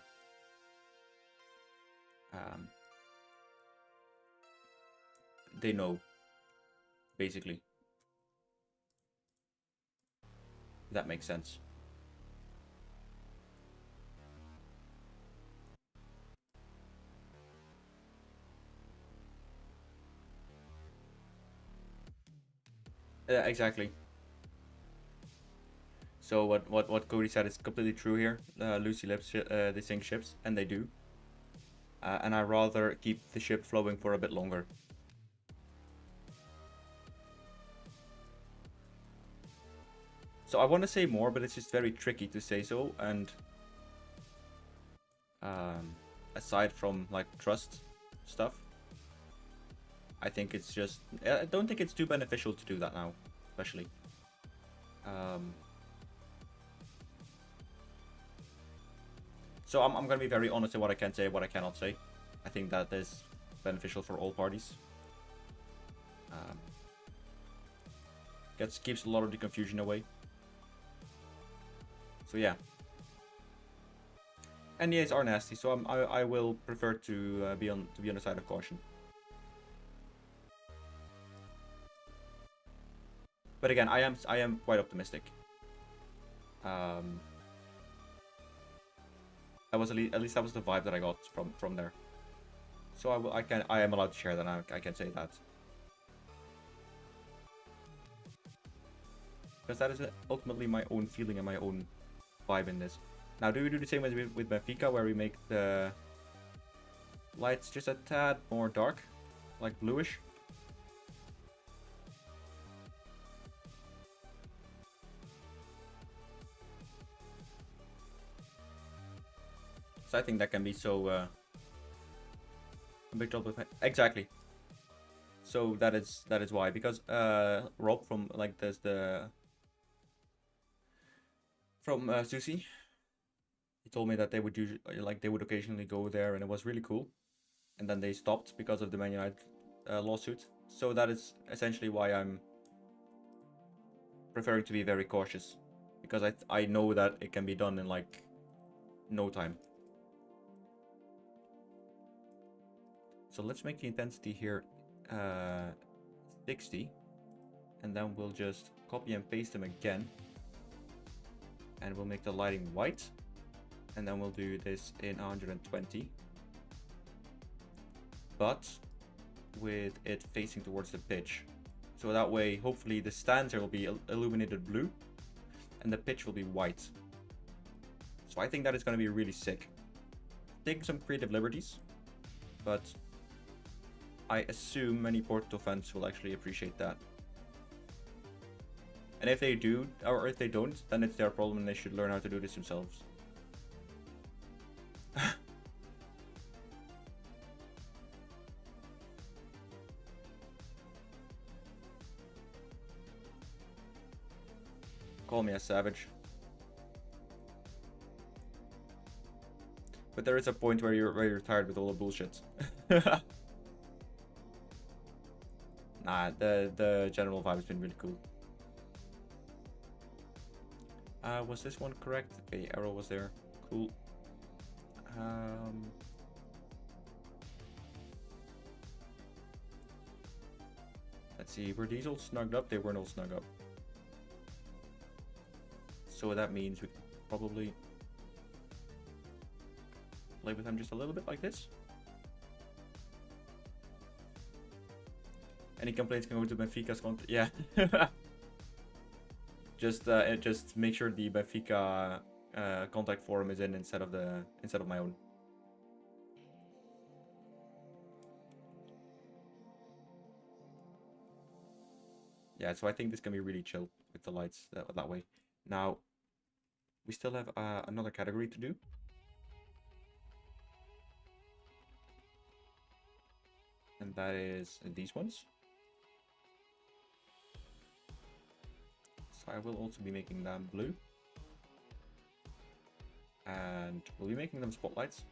they know, basically. That makes sense. Exactly. So what Cody said is completely true here. Loosey lips, they sink ships, and they do. And I rather keep the ship flowing for a bit longer. So I want to say more, but it's just very tricky to say so. And aside from like trust stuff, I think it's just, I don't think it's too beneficial to do that now, especially. So I'm going to be very honest in what I can say and what I cannot say. I think that is beneficial for all parties. Keeps a lot of the confusion away. So yeah. NDAs are nasty, so I will prefer to be on the side of caution. But again, I am quite optimistic. That was at least that was the vibe that I got from there. So I am allowed to share that. I can say that. Because that is ultimately my own feeling and my own vibe in this. Now, do we do the same as with Benfica, where we make the lights just a tad more dark, like bluish? So I think that can be so a big trouble with exactly. So that is why, because Rob from like there's the from Susie, he told me that they would usually they would occasionally go there, and it was really cool. And then they stopped because of the Man United lawsuit. So that is essentially why I'm preferring to be very cautious, because I know that it can be done in like no time. So let's make the intensity here 60, and then we'll just copy and paste them again, and we'll make the lighting white, and then we'll do this in 120, but with it facing towards the pitch. So that way, hopefully the stands here will be illuminated blue, and the pitch will be white. So I think that is going to be really sick. Taking some creative liberties, but I assume many Porto fans will actually appreciate that. And if they do, or if they don't, then it's their problem and they should learn how to do this themselves. Call me a savage. But there is a point where you're tired with all the bullshit. Nah, the general vibe has been really cool. Was this one correct? Okay, arrow was there. Cool. Let's see, were these all snugged up? They weren't all snug up. So that means we could probably play with them just a little bit like this. Any complaints can go to Benfica's contact. Yeah. Just make sure the Benfica contact forum is in instead of my own. Yeah, so I think this can be really chill with the lights that way. Now, we still have another category to do. And that is these ones. So I will also be making them blue. And we'll be making them spotlights.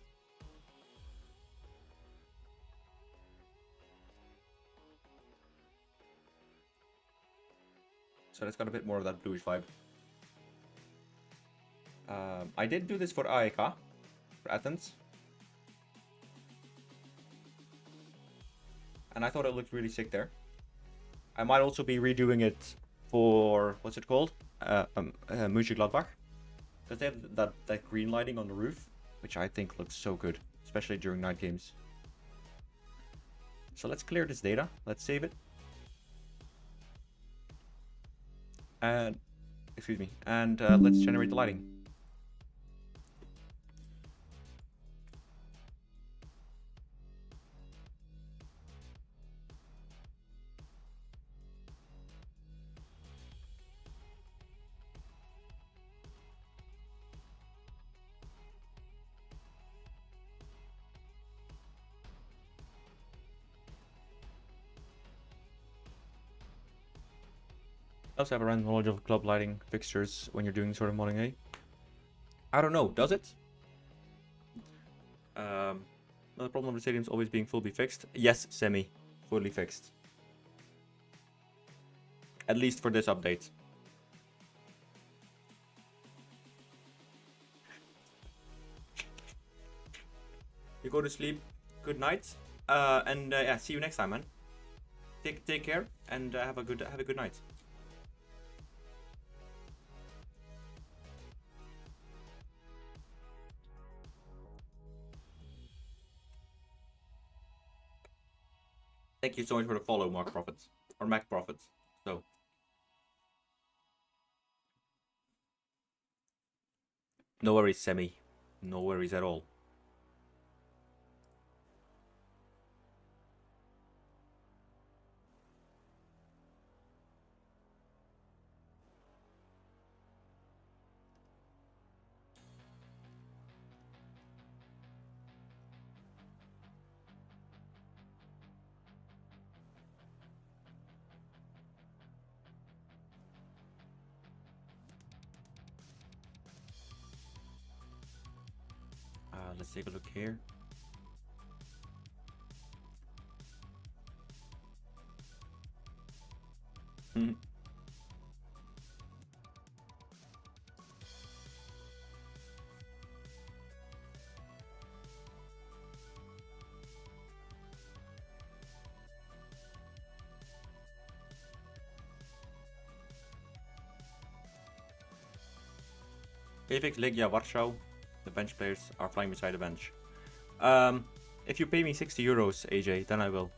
So it's got a bit more of that bluish vibe. I did do this for AEK, for Athens. And I thought it looked really sick there. I might also be redoing it for, what's it called? Mönchengladbach. Because they have that green lighting on the roof, which I think looks so good, especially during night games. So let's clear this data. Let's save it. And, excuse me, and let's generate the lighting. I also have a random knowledge of club lighting fixtures when you're doing sort of modding, eh? I don't know, does it? Another problem of the stadiums always being fully fixed. Yes, fully fixed. At least for this update. You go to sleep. Good night. And yeah, see you next time, man. Take care and have a good night. Thank you so much for the follow, Mark Profits or Mac Profits. So. No worries, Semi. No worries at all. Let's take a look here. Pavix, Legia, Warsaw. The bench players are flying beside the bench. If you pay me 60 euros, AJ, then I will.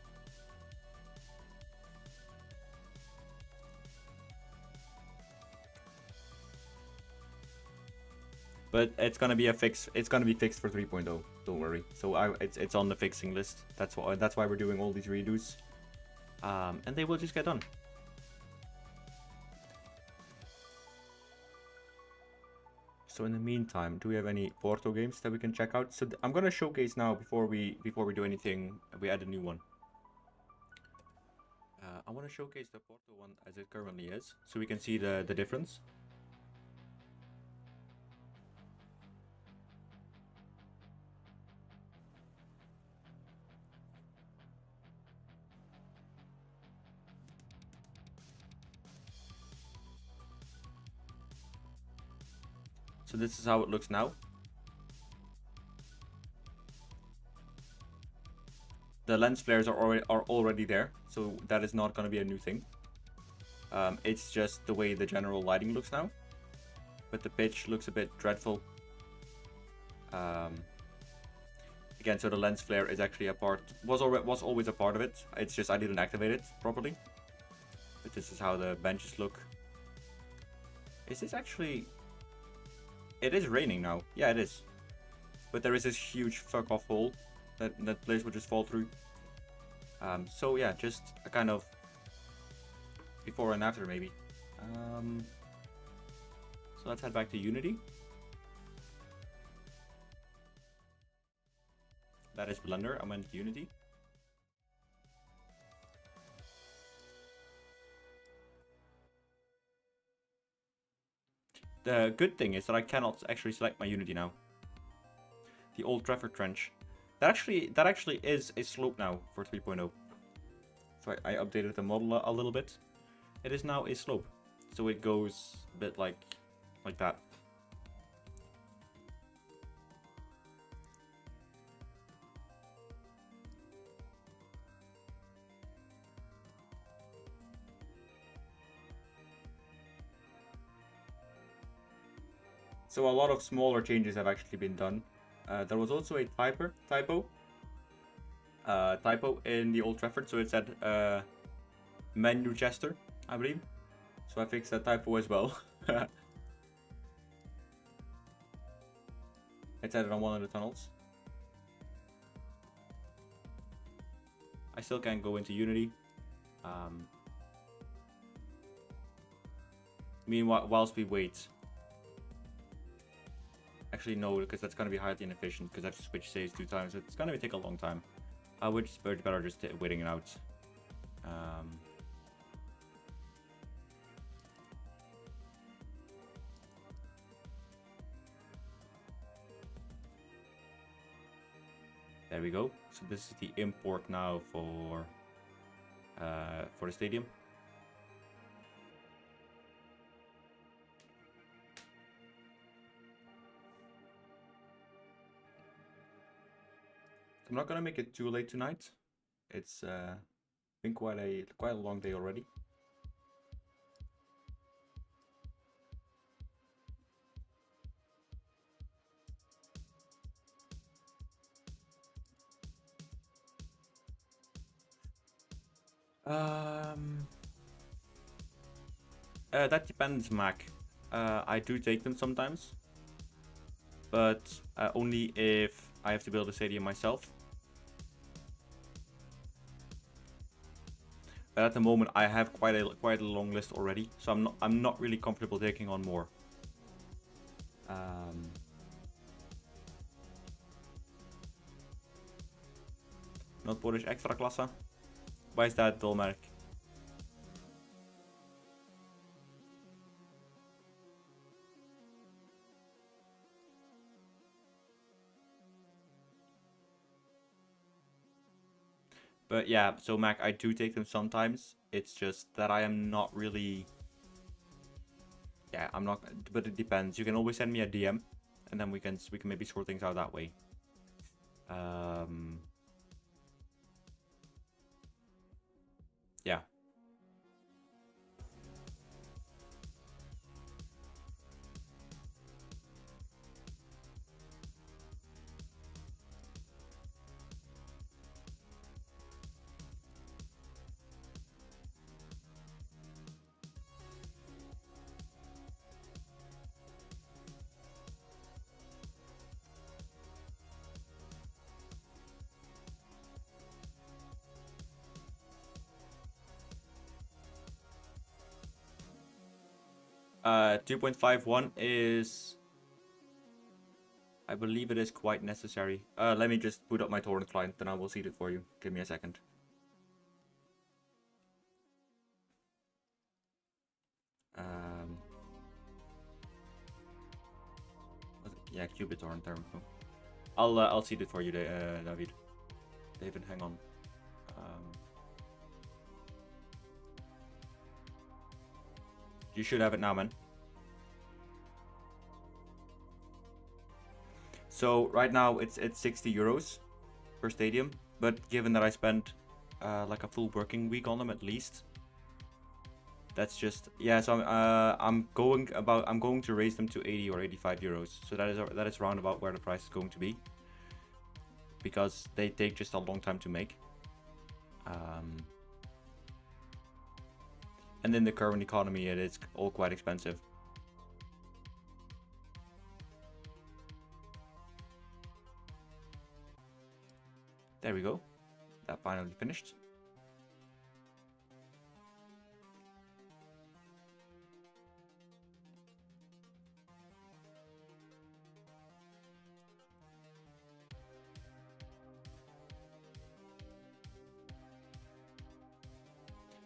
But it's gonna be a fix. It's gonna be fixed for 3.0. Don't worry. So it's on the fixing list. That's why we're doing all these redos. And they will just get done. So in the meantime, do we have any Porto games that we can check out? So I'm gonna showcase now before we do anything. We add a new one. I want to showcase the Porto one as it currently is, so we can see the difference. So this is how it looks now. The lens flares are already there, so that is not going to be a new thing. It's just the way the general lighting looks now, but the pitch looks a bit dreadful. Again, so the lens flare is actually a part, was always a part of it. It's just I didn't activate it properly. But this is how the benches look. Is this actually? It is raining now. Yeah, it is. But there is this huge fuck off hole that players would just fall through. So yeah, just a kind of before and after maybe. So let's head back to Unity. That is Blender. I went to Unity. The good thing is that I cannot actually select my Unity now. The old Trafford Trench. That actually is a slope now for 3.0. So I updated the model a little bit. It is now a slope. So it goes a bit like that. So a lot of smaller changes have actually been done. There was also a typo in the Old Trafford, so it said Manchester, I believe. So I fixed that typo as well. It said it on one of the tunnels. I still can't go into Unity. Meanwhile, whilst we wait. Actually, no, because that's going to be highly inefficient because I have to switch saves 2 times. It's going to take a long time. Which is better just waiting it out. There we go. So this is the import now for the stadium. I'm not gonna make it too late tonight. It's been quite a long day already. That depends, Mac. I do take them sometimes, but only if I have to build a stadium myself. But at the moment, I have quite a long list already, so I'm not really comfortable taking on more. Not Polish extra klasse. Why is that, Dolmerk? But yeah, so Mac, I do take them sometimes. It's just that I am not really... Yeah, I'm not... But it depends. You can always send me a DM, and then we can maybe sort things out that way. Yeah. Uh, 2.51 is... I believe it is quite necessary. Let me just boot up my torrent client, then I will see it for you. Give me a second. Yeah, Qubit torrent, there we go. I'll see it for you, David. David, hang on. You should have it now, man. So right now it's 60 euros per stadium, but given that I spent like a full working week on them at least, that's just, yeah. So I'm going to raise them to 80 or 85 euros. So that is round about where the price is going to be, because they take just a long time to make. And in the current economy, it is all quite expensive. There we go. That finally finished.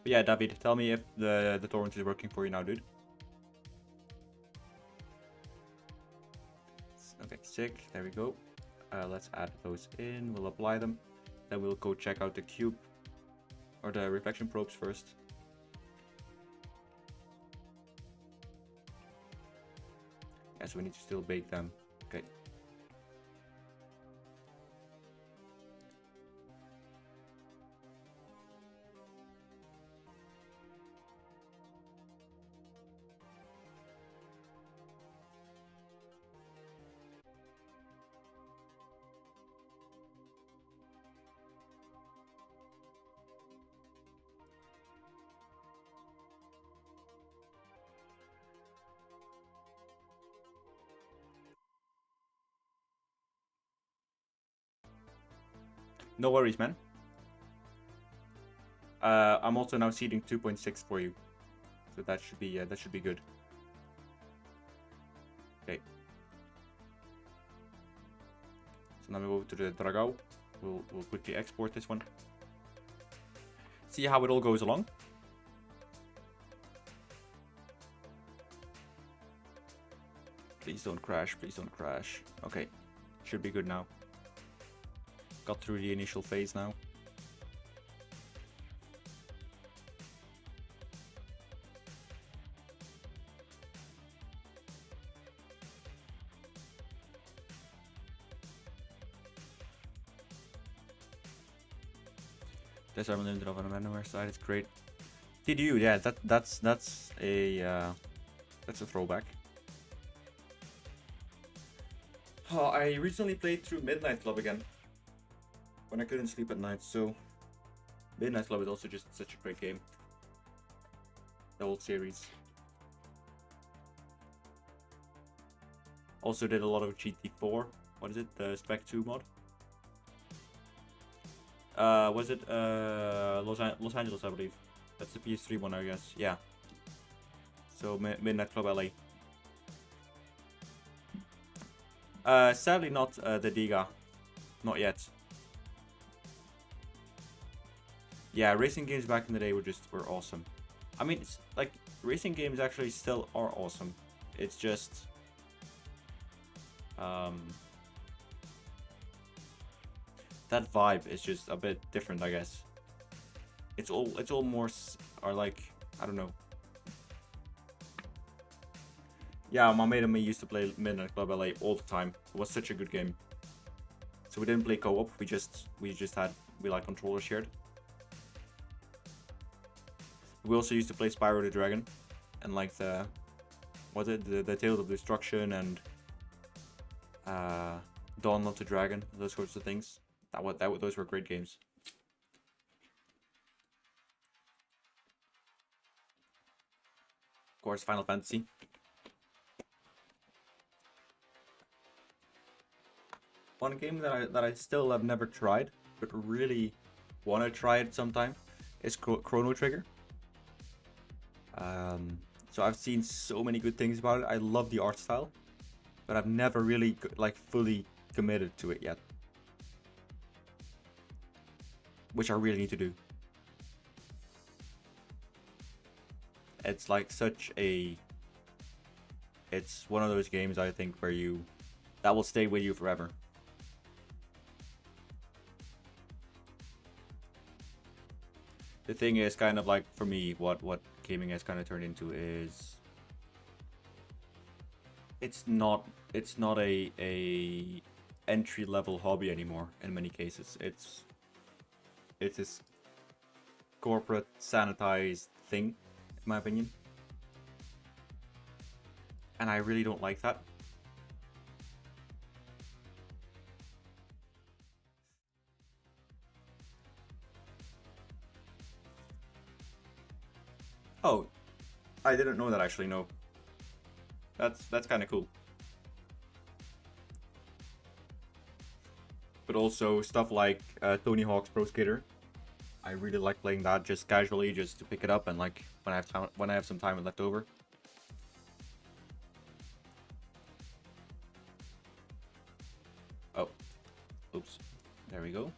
But yeah, David, tell me if the torrent is working for you now, dude. Okay, sick. There we go. Let's add those in. We'll apply them. Then we'll go check out the cube or the reflection probes first. Yeah, so we need to still bake them. Okay. No worries, man. I'm also now seeding 2.6 for you, so that should be good. Okay. So now we move to the Dragao. We'll quickly export this one. See how it all goes along. Please don't crash. Please don't crash. Okay, should be good now. got through the initial phase now. There's unlimited of an anywhere side. It's great. TDU, yeah, that's a throwback. Oh, I recently played through Midnight Club again when I couldn't sleep at night. So Midnight Club is also just such a great game. The whole series. Also did a lot of GT4. What is it? The Spec 2 mod. Was it Los Angeles, I believe. That's the PS3 one, I guess. Yeah. So Midnight Club LA. Sadly not the Diga. Not yet. Yeah, racing games back in the day were awesome. I mean, it's like racing games actually still are awesome. It's just that vibe is just a bit different, I guess. It's all more or like, I don't know. Yeah, my mate and me used to play Midnight Club LA all the time. It was such a good game. So we didn't play co-op. We like controller shared. We also used to play Spyro the Dragon, and like the Tales of Destruction and Dawn of the Dragon, those sorts of things. Those were great games. Of course, Final Fantasy. One game that I still have never tried, but really want to try it sometime, is Chrono Trigger. So I've seen so many good things about it. I love the art style, but I've never really like fully committed to it yet, which I really need to do. It's like it's one of those games, I think, that will stay with you forever. The thing is, kind of like for me, what gaming has kind of turned into is it's not a entry level hobby anymore. In many cases, it's this corporate sanitized thing, in my opinion, and I really don't like that. Oh, I didn't know that actually, no. That's kind of cool. But also stuff like Tony Hawk's Pro Skater. I really like playing that just casually, just to pick it up and like when I have some time left over. Oh, oops. There we go.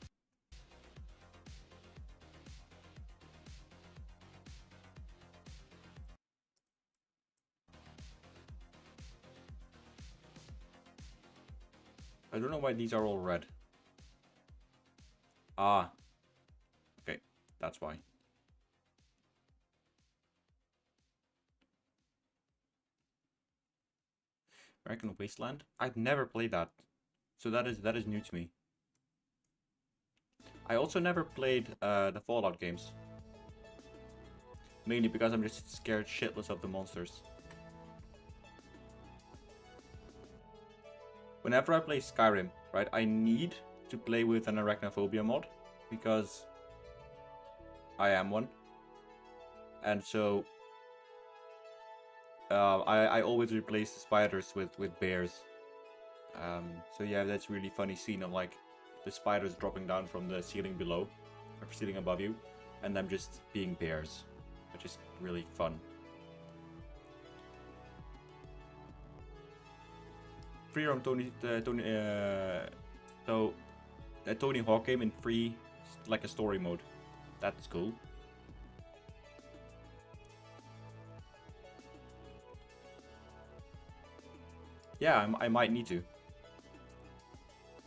I don't know why these are all red. Ah. Okay, that's why. American Wasteland? I've never played that. So that is new to me. I also never played the Fallout games. Mainly because I'm just scared shitless of the monsters. Whenever I play Skyrim, right, I need to play with an arachnophobia mod, because I am one. And so I always replace the spiders with bears. So yeah, that's really funny scene of like the spiders dropping down from the ceiling below, or ceiling above you, and them just being bears, which is really fun. Free roam Tony Hawk game in free, like a story mode. That's cool. Yeah, I might need to.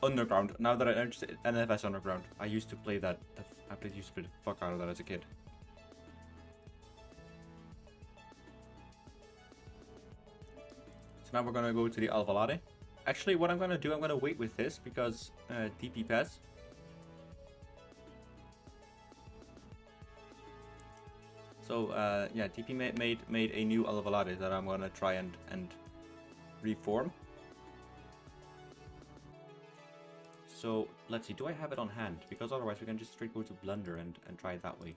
Underground. Now that I understand NFS Underground, I used to play that. I used to play the fuck out of that as a kid. So now we're gonna go to the Alvalade. Actually, what I'm gonna do, I'm gonna wait with this because DP pass. So yeah, DP made a new Alvalade that I'm gonna try and reform. So let's see, do I have it on hand? Because otherwise we can just straight go to Blender and try it that way.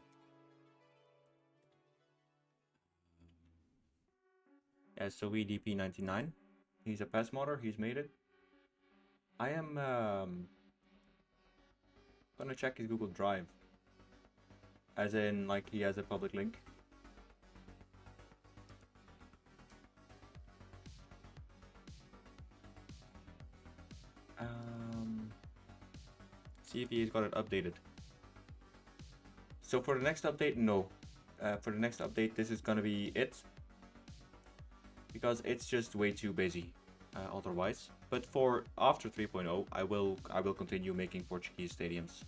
Yeah, so VDP99. He's a pass modder, he's made it. I am gonna check his Google Drive. As in, like, he has a public link. See if he's got it updated. So for the next update, no. For the next update, this is gonna be it. Because it's just way too busy otherwise. But for after 3.0, I will continue making Portuguese stadiums.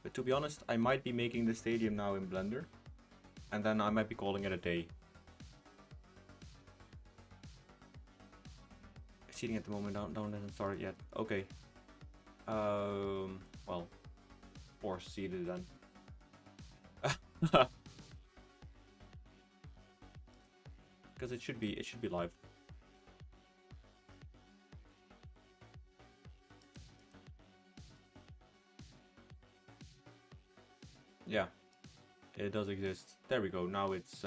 But to be honest, I might be making the stadium now in Blender. And then I might be calling it a day. Seating at the moment, don't hasn't started yet. Okay. Well, 4 seated then. Because it should be live. Yeah, it does exist. There we go. Now it's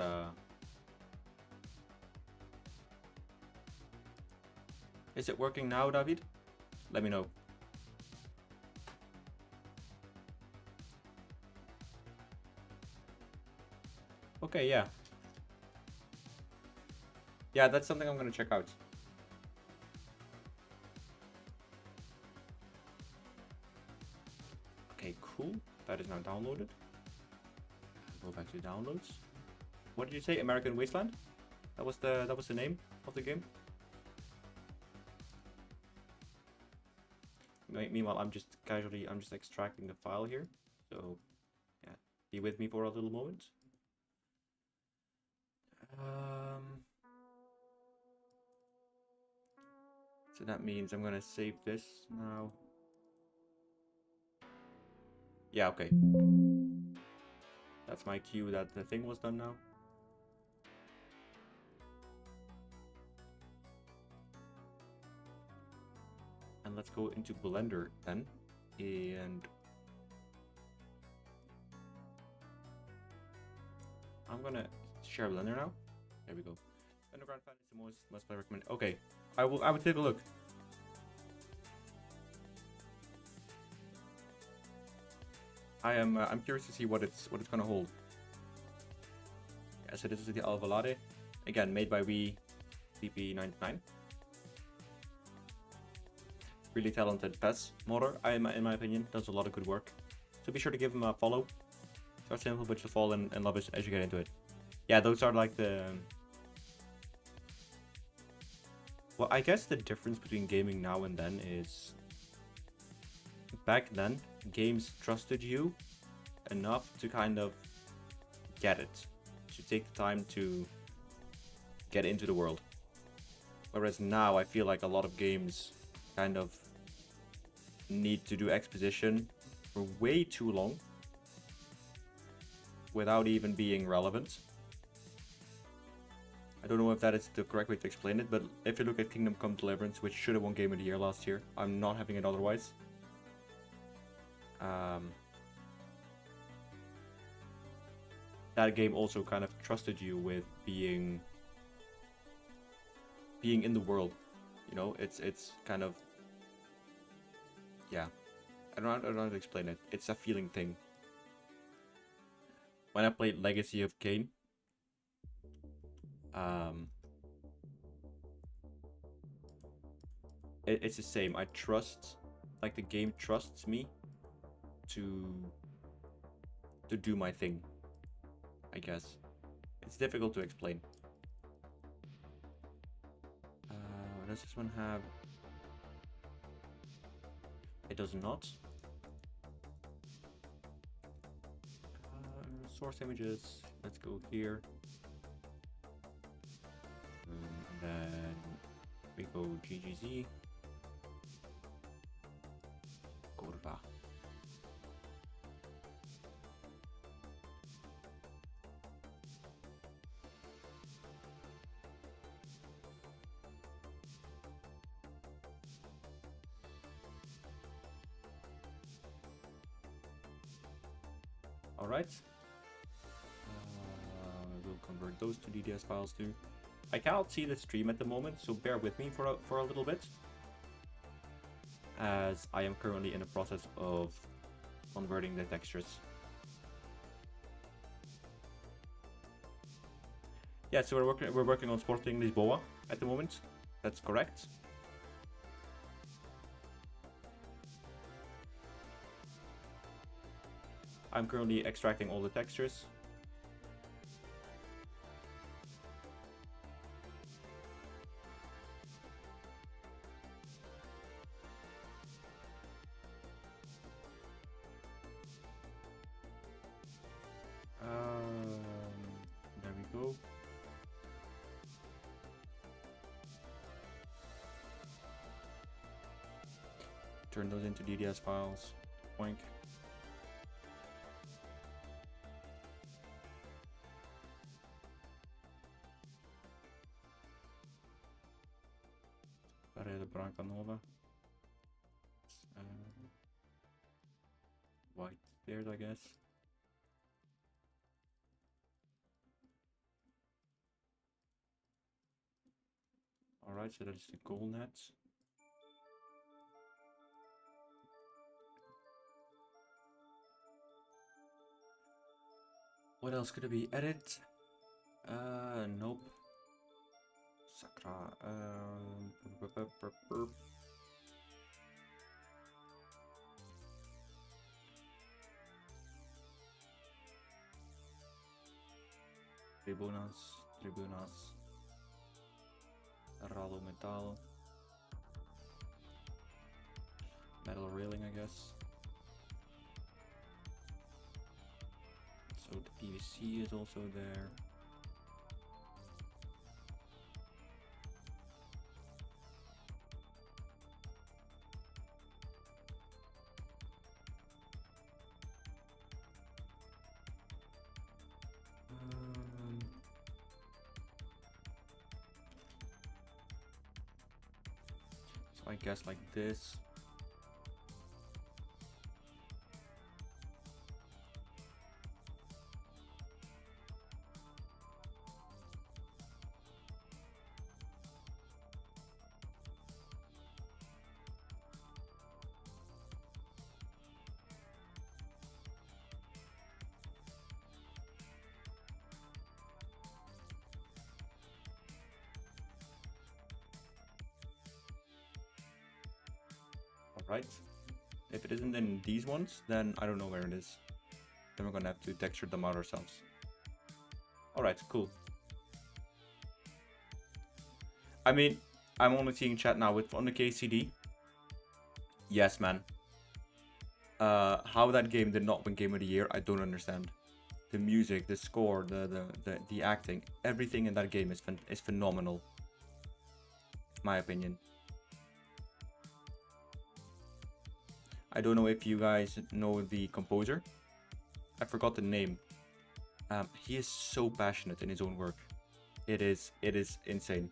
Is it working now, David? Let me know. Okay, yeah. Yeah, that's something I'm gonna check out. Okay, cool. That is now downloaded. Go back to downloads. What did you say? American Wasteland? That was the name of the game. Meanwhile, I'm just extracting the file here. So, yeah, be with me for a little moment. So that means I'm gonna save this now. Yeah, okay. That's my cue that the thing was done now. And let's go into Blender then. And I'm gonna share Blender now. There we go. Underground fan is the most play recommended. Okay, I would take a look. I'm curious to see what it's gonna hold. Yeah, so this is the Alvalade, again made by VDP99. Really talented PES modder, in my opinion, does a lot of good work. So be sure to give him a follow. Start simple, but you'll fall in love as you get into it. Yeah, those are like the... Well, I guess the difference between gaming now and then is... Back then, games trusted you enough to kind of get it. To take the time to get into the world. Whereas now, I feel like a lot of games kind of need to do exposition for way too long without even being relevant. I don't know if that is the correct way to explain it, but if you look at Kingdom Come Deliverance, which should have won Game of the Year last year, I'm not having it otherwise. That game also kind of trusted you with being in the world, you know. It's kind of, yeah, I don't know how to explain it. It's a feeling thing. When I played Legacy of Kain, it's the same. I trust, like the game trusts me to do my thing, I guess. It's difficult to explain. What does this one have? It does not. Source images. Let's go here. And then we go GGZ. Kurwa. All right. We'll convert those to DDS files too. I cannot see the stream at the moment, so bear with me for a little bit, as I am currently in the process of converting the textures. Yeah, so we're working on Sporting Lisboa at the moment. That's correct. I'm currently extracting all the textures. There we go. Turn those into DDS files. Oink. Parede branca nova. White stairs, I guess. Alright, so that's the goal net. What else could it be? Edit? Nope. Sakra. Tribunas. Ralo metal. Metal railing, I guess. So the PVC is also there. So I guess like this. Right? If it isn't in these ones, then I don't know where it is. Then we're gonna have to texture them out ourselves. Alright, cool. I mean, I'm only seeing chat now with on the KCD. Yes, man. How that game did not win Game of the Year, I don't understand. The music, the score, the acting, everything in that game is phenomenal. My opinion. I don't know if you guys know the composer. I forgot the name. He is so passionate in his own work. It is insane.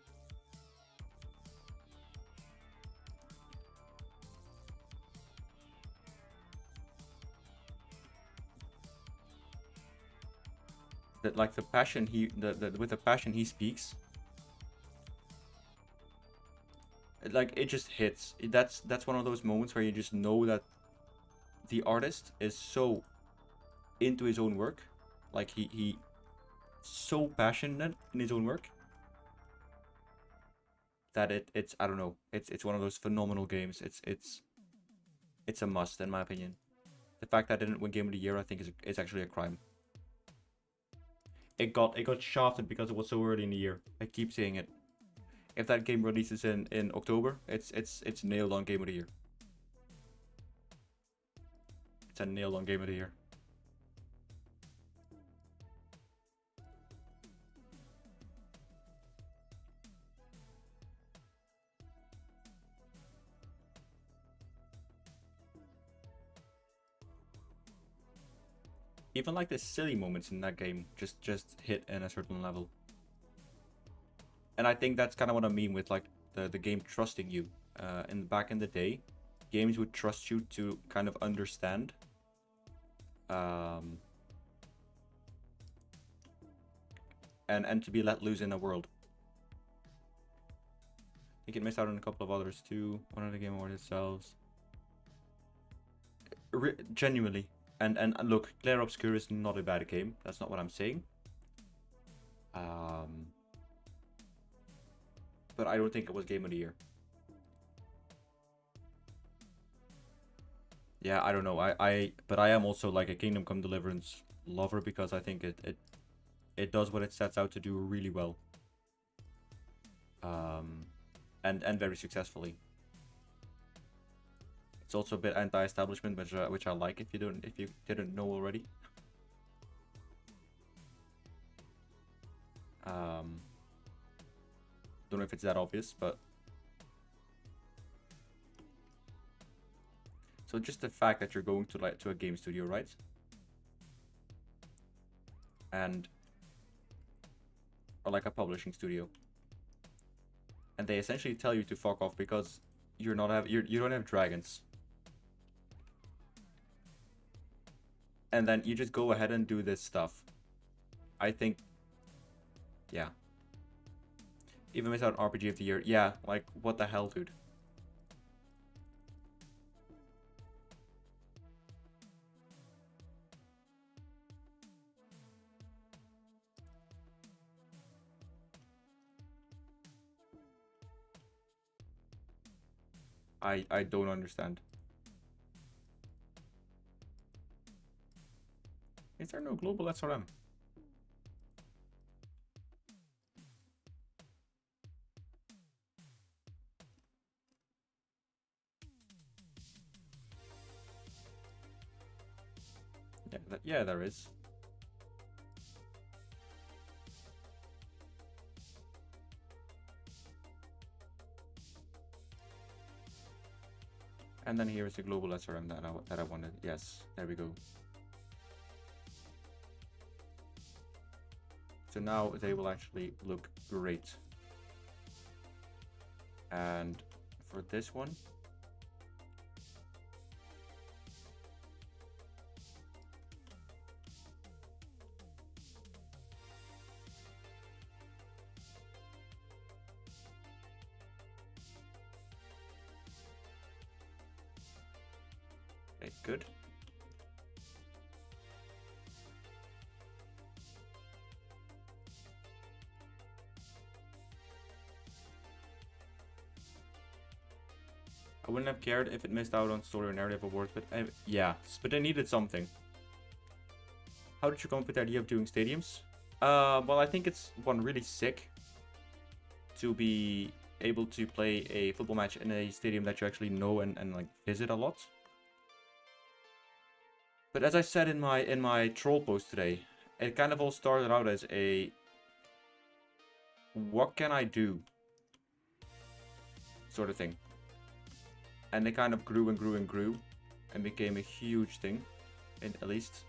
That like the passion with the passion he speaks. Like it just hits. That's one of those moments where you just know that the artist is so into his own work, like he so passionate in his own work that it's I don't know, it's one of those phenomenal games. It's a must in my opinion. The fact that it didn't win Game of the Year, I think is actually a crime. it got shafted because it was so early in the year. I keep saying it. If that game releases in October, it's nailed on game of the year. It's a nailed on game of the year. Even like the silly moments in that game just hit in a certain level. And I think that's kind of what I mean with like the game trusting you. Back in the day, games would trust you to kind of understand. And to be let loose in a world. I think it missed out on a couple of others too. One of the Game Awards itself. Genuinely. And look, Clair Obscur is not a bad game. That's not what I'm saying. But I don't think it was Game of the Year. Yeah, I don't know. But I am also like a Kingdom Come Deliverance lover because I think it does what it sets out to do really well. And very successfully. It's also a bit anti-establishment, which I like if you didn't know already. Don't know if it's that obvious, but so just the fact that you're going to a game studio, right? Or like a publishing studio, and they essentially tell you to fuck off because you don't have dragons, and then you just go ahead and do this stuff. I think, yeah. Even without RPG of the Year, yeah, like what the hell, dude. I don't understand. Is there no global SRM? Yeah, there is. And then here is the global SRM that I wanted. Yes, there we go. So now they will actually look great. And for this one, okay, good. I wouldn't have cared if it missed out on story or narrative awards, but yeah, but they needed something. How did you come up with the idea of doing stadiums? Well, I think it's really sick to be able to play a football match in a stadium that you actually know and like visit a lot. But as I said in my troll post today, it kind of all started out as a what can I do sort of thing. And it kind of grew and grew and grew and became a huge thing, at least.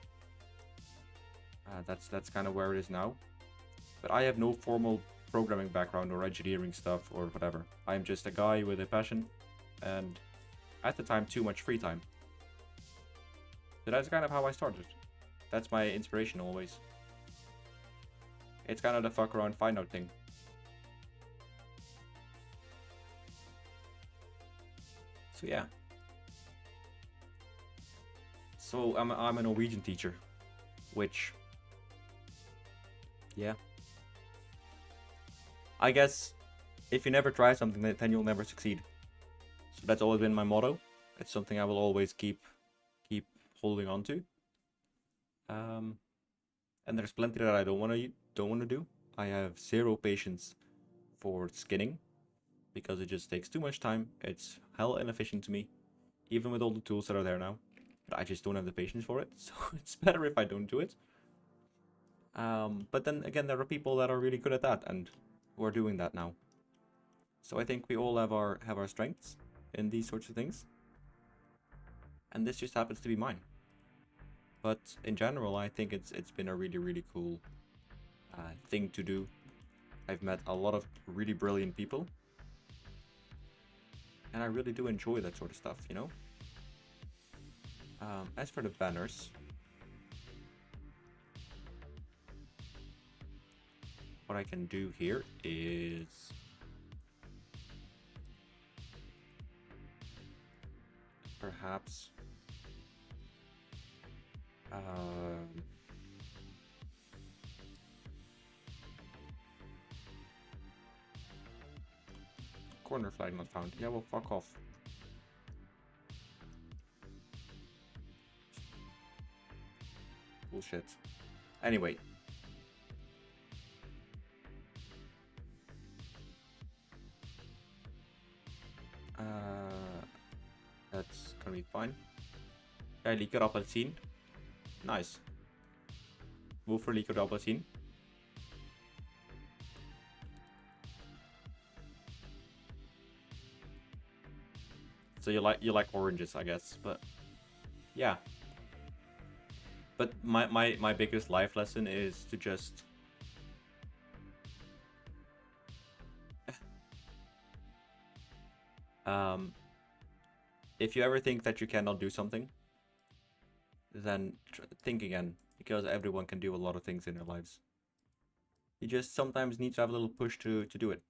That's kind of where it is now. But I have no formal programming background or engineering stuff or whatever. I'm just a guy with a passion and at the time too much free time. But that's kind of how I started. That's my inspiration always. It's kind of the fuck around find out thing. So yeah. So I'm a Norwegian teacher, which, yeah. I guess if you never try something, then you'll never succeed. So that's always been my motto. It's something I will always keep holding on to. And there's plenty that I don't want to do. I have zero patience for skinning because it just takes too much time. It's hell inefficient to me, even with all the tools that are there now. But I just don't have the patience for it, so it's better if I don't do it. But then again, there are people that are really good at that and who are doing that now. So I think we all have our strengths in these sorts of things. And this just happens to be mine. But in general, I think it's been a really cool thing to do. I've met a lot of really brilliant people. And I really do enjoy that sort of stuff, you know? As for the banners, what I can do here is perhaps corner flag not found. Yeah, well, fuck off. Bullshit. Anyway. That's gonna be fine. Jij liker appelsien. Nice. Woofer liker appelsien. So you like oranges, I guess, but yeah. But my biggest life lesson is to just if you ever think that you cannot do something, then think again, because everyone can do a lot of things in their lives. You just sometimes need to have a little push to do it.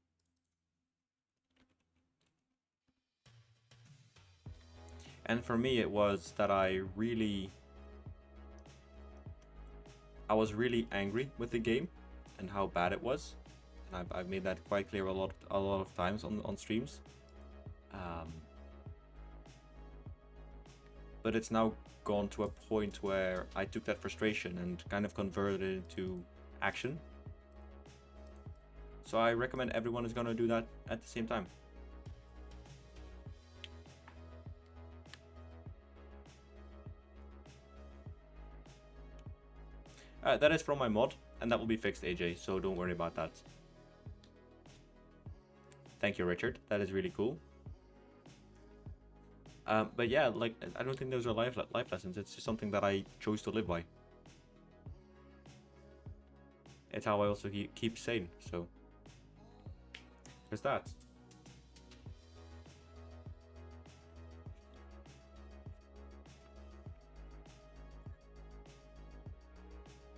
And for me, it was that I was really angry with the game and how bad it was. And I've made that quite clear a lot of times on streams. But it's now gone to a point where I took that frustration and kind of converted it into action. So I recommend everyone is gonna do that at the same time. That is from my mod, and that will be fixed, AJ, so don't worry about that. Thank you, Richard. That is really cool. But yeah, like, I don't think those are life lessons. It's just something that I chose to live by. It's how I also keep sane, so there's that.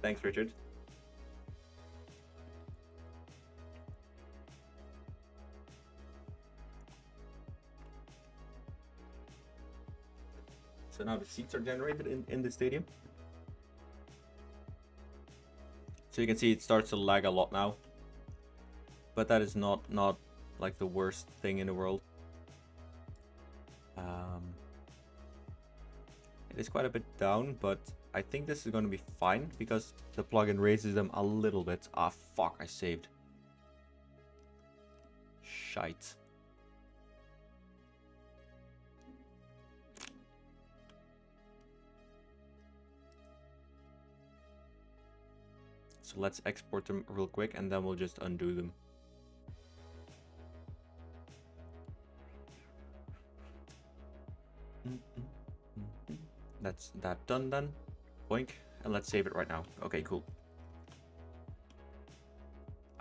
Thanks, Richard. So now the seats are generated in the stadium. So you can see it starts to lag a lot now. But that is not like the worst thing in the world. It is quite a bit down, but I think this is going to be fine because the plugin raises them a little bit. Ah, fuck, I saved. Shite. So let's export them real quick and then we'll just undo them. That's that done then. Boink. And let's save it right now. Okay, cool.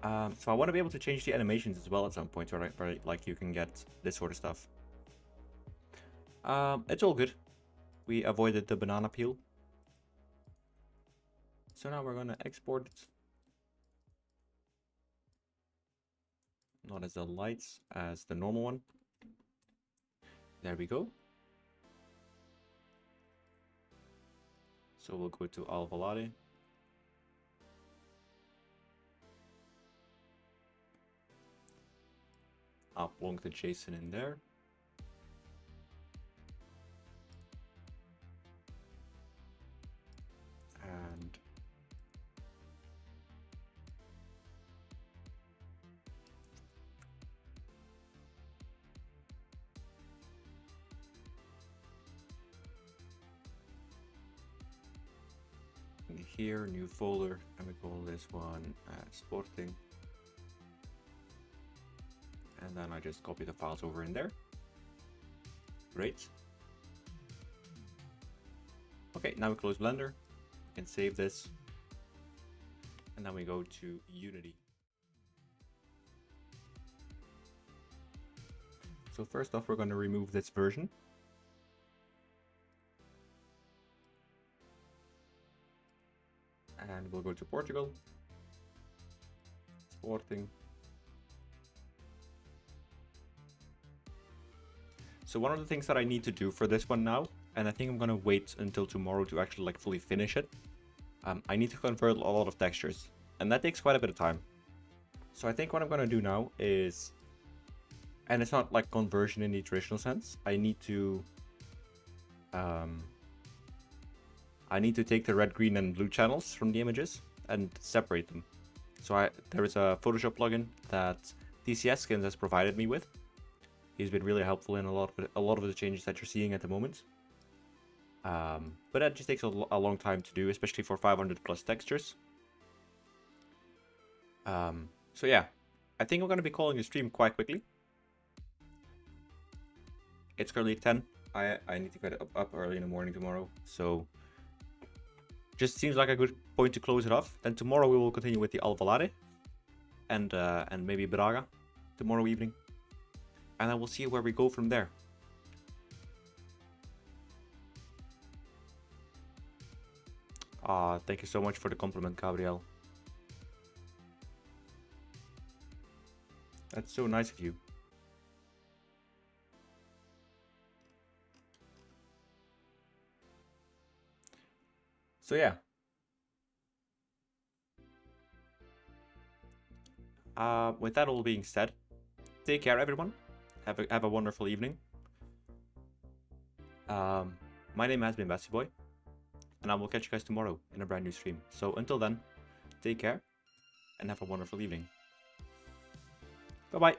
So I want to be able to change the animations as well at some point, right? Where like you can get this sort of stuff. It's all good. We avoided the banana peel. So now we're gonna export it. Not as the lights as the normal one. There we go. So we'll go to Alvalade. I'll plonk the Jason in there. And in here, new folder, and we call this one Sporting. And then I just copy the files over in there. Great. Okay, now we close Blender. We can save this. And then we go to Unity. So first off, we're going to remove this version. And we'll go to Portugal. Sporting. So one of the things that I need to do for this one now, and I think I'm going to wait until tomorrow to actually like fully finish it. I need to convert a lot of textures, and that takes quite a bit of time. So I think what I'm going to do now is, and it's not like conversion in the traditional sense, I need to take the red, green, and blue channels from the images and separate them. So there is a Photoshop plugin that TCS Skins has provided me with. He's been really helpful in a lot of the changes that you're seeing at the moment. But that just takes a long time to do, especially for 500 plus textures. So yeah, I think I'm going to be calling the stream quite quickly. It's currently 10. I need to get up early in the morning tomorrow, so just seems like a good point to close it off. Then tomorrow we will continue with the Alvalade and maybe Braga tomorrow evening. And then we'll see where we go from there. Thank you so much for the compliment, Gabriel. That's so nice of you. So yeah. With that all being said, take care everyone. Have a wonderful evening. My name has been BassyBoy, and I will catch you guys tomorrow in a brand new stream. So until then, take care and have a wonderful evening. Bye bye.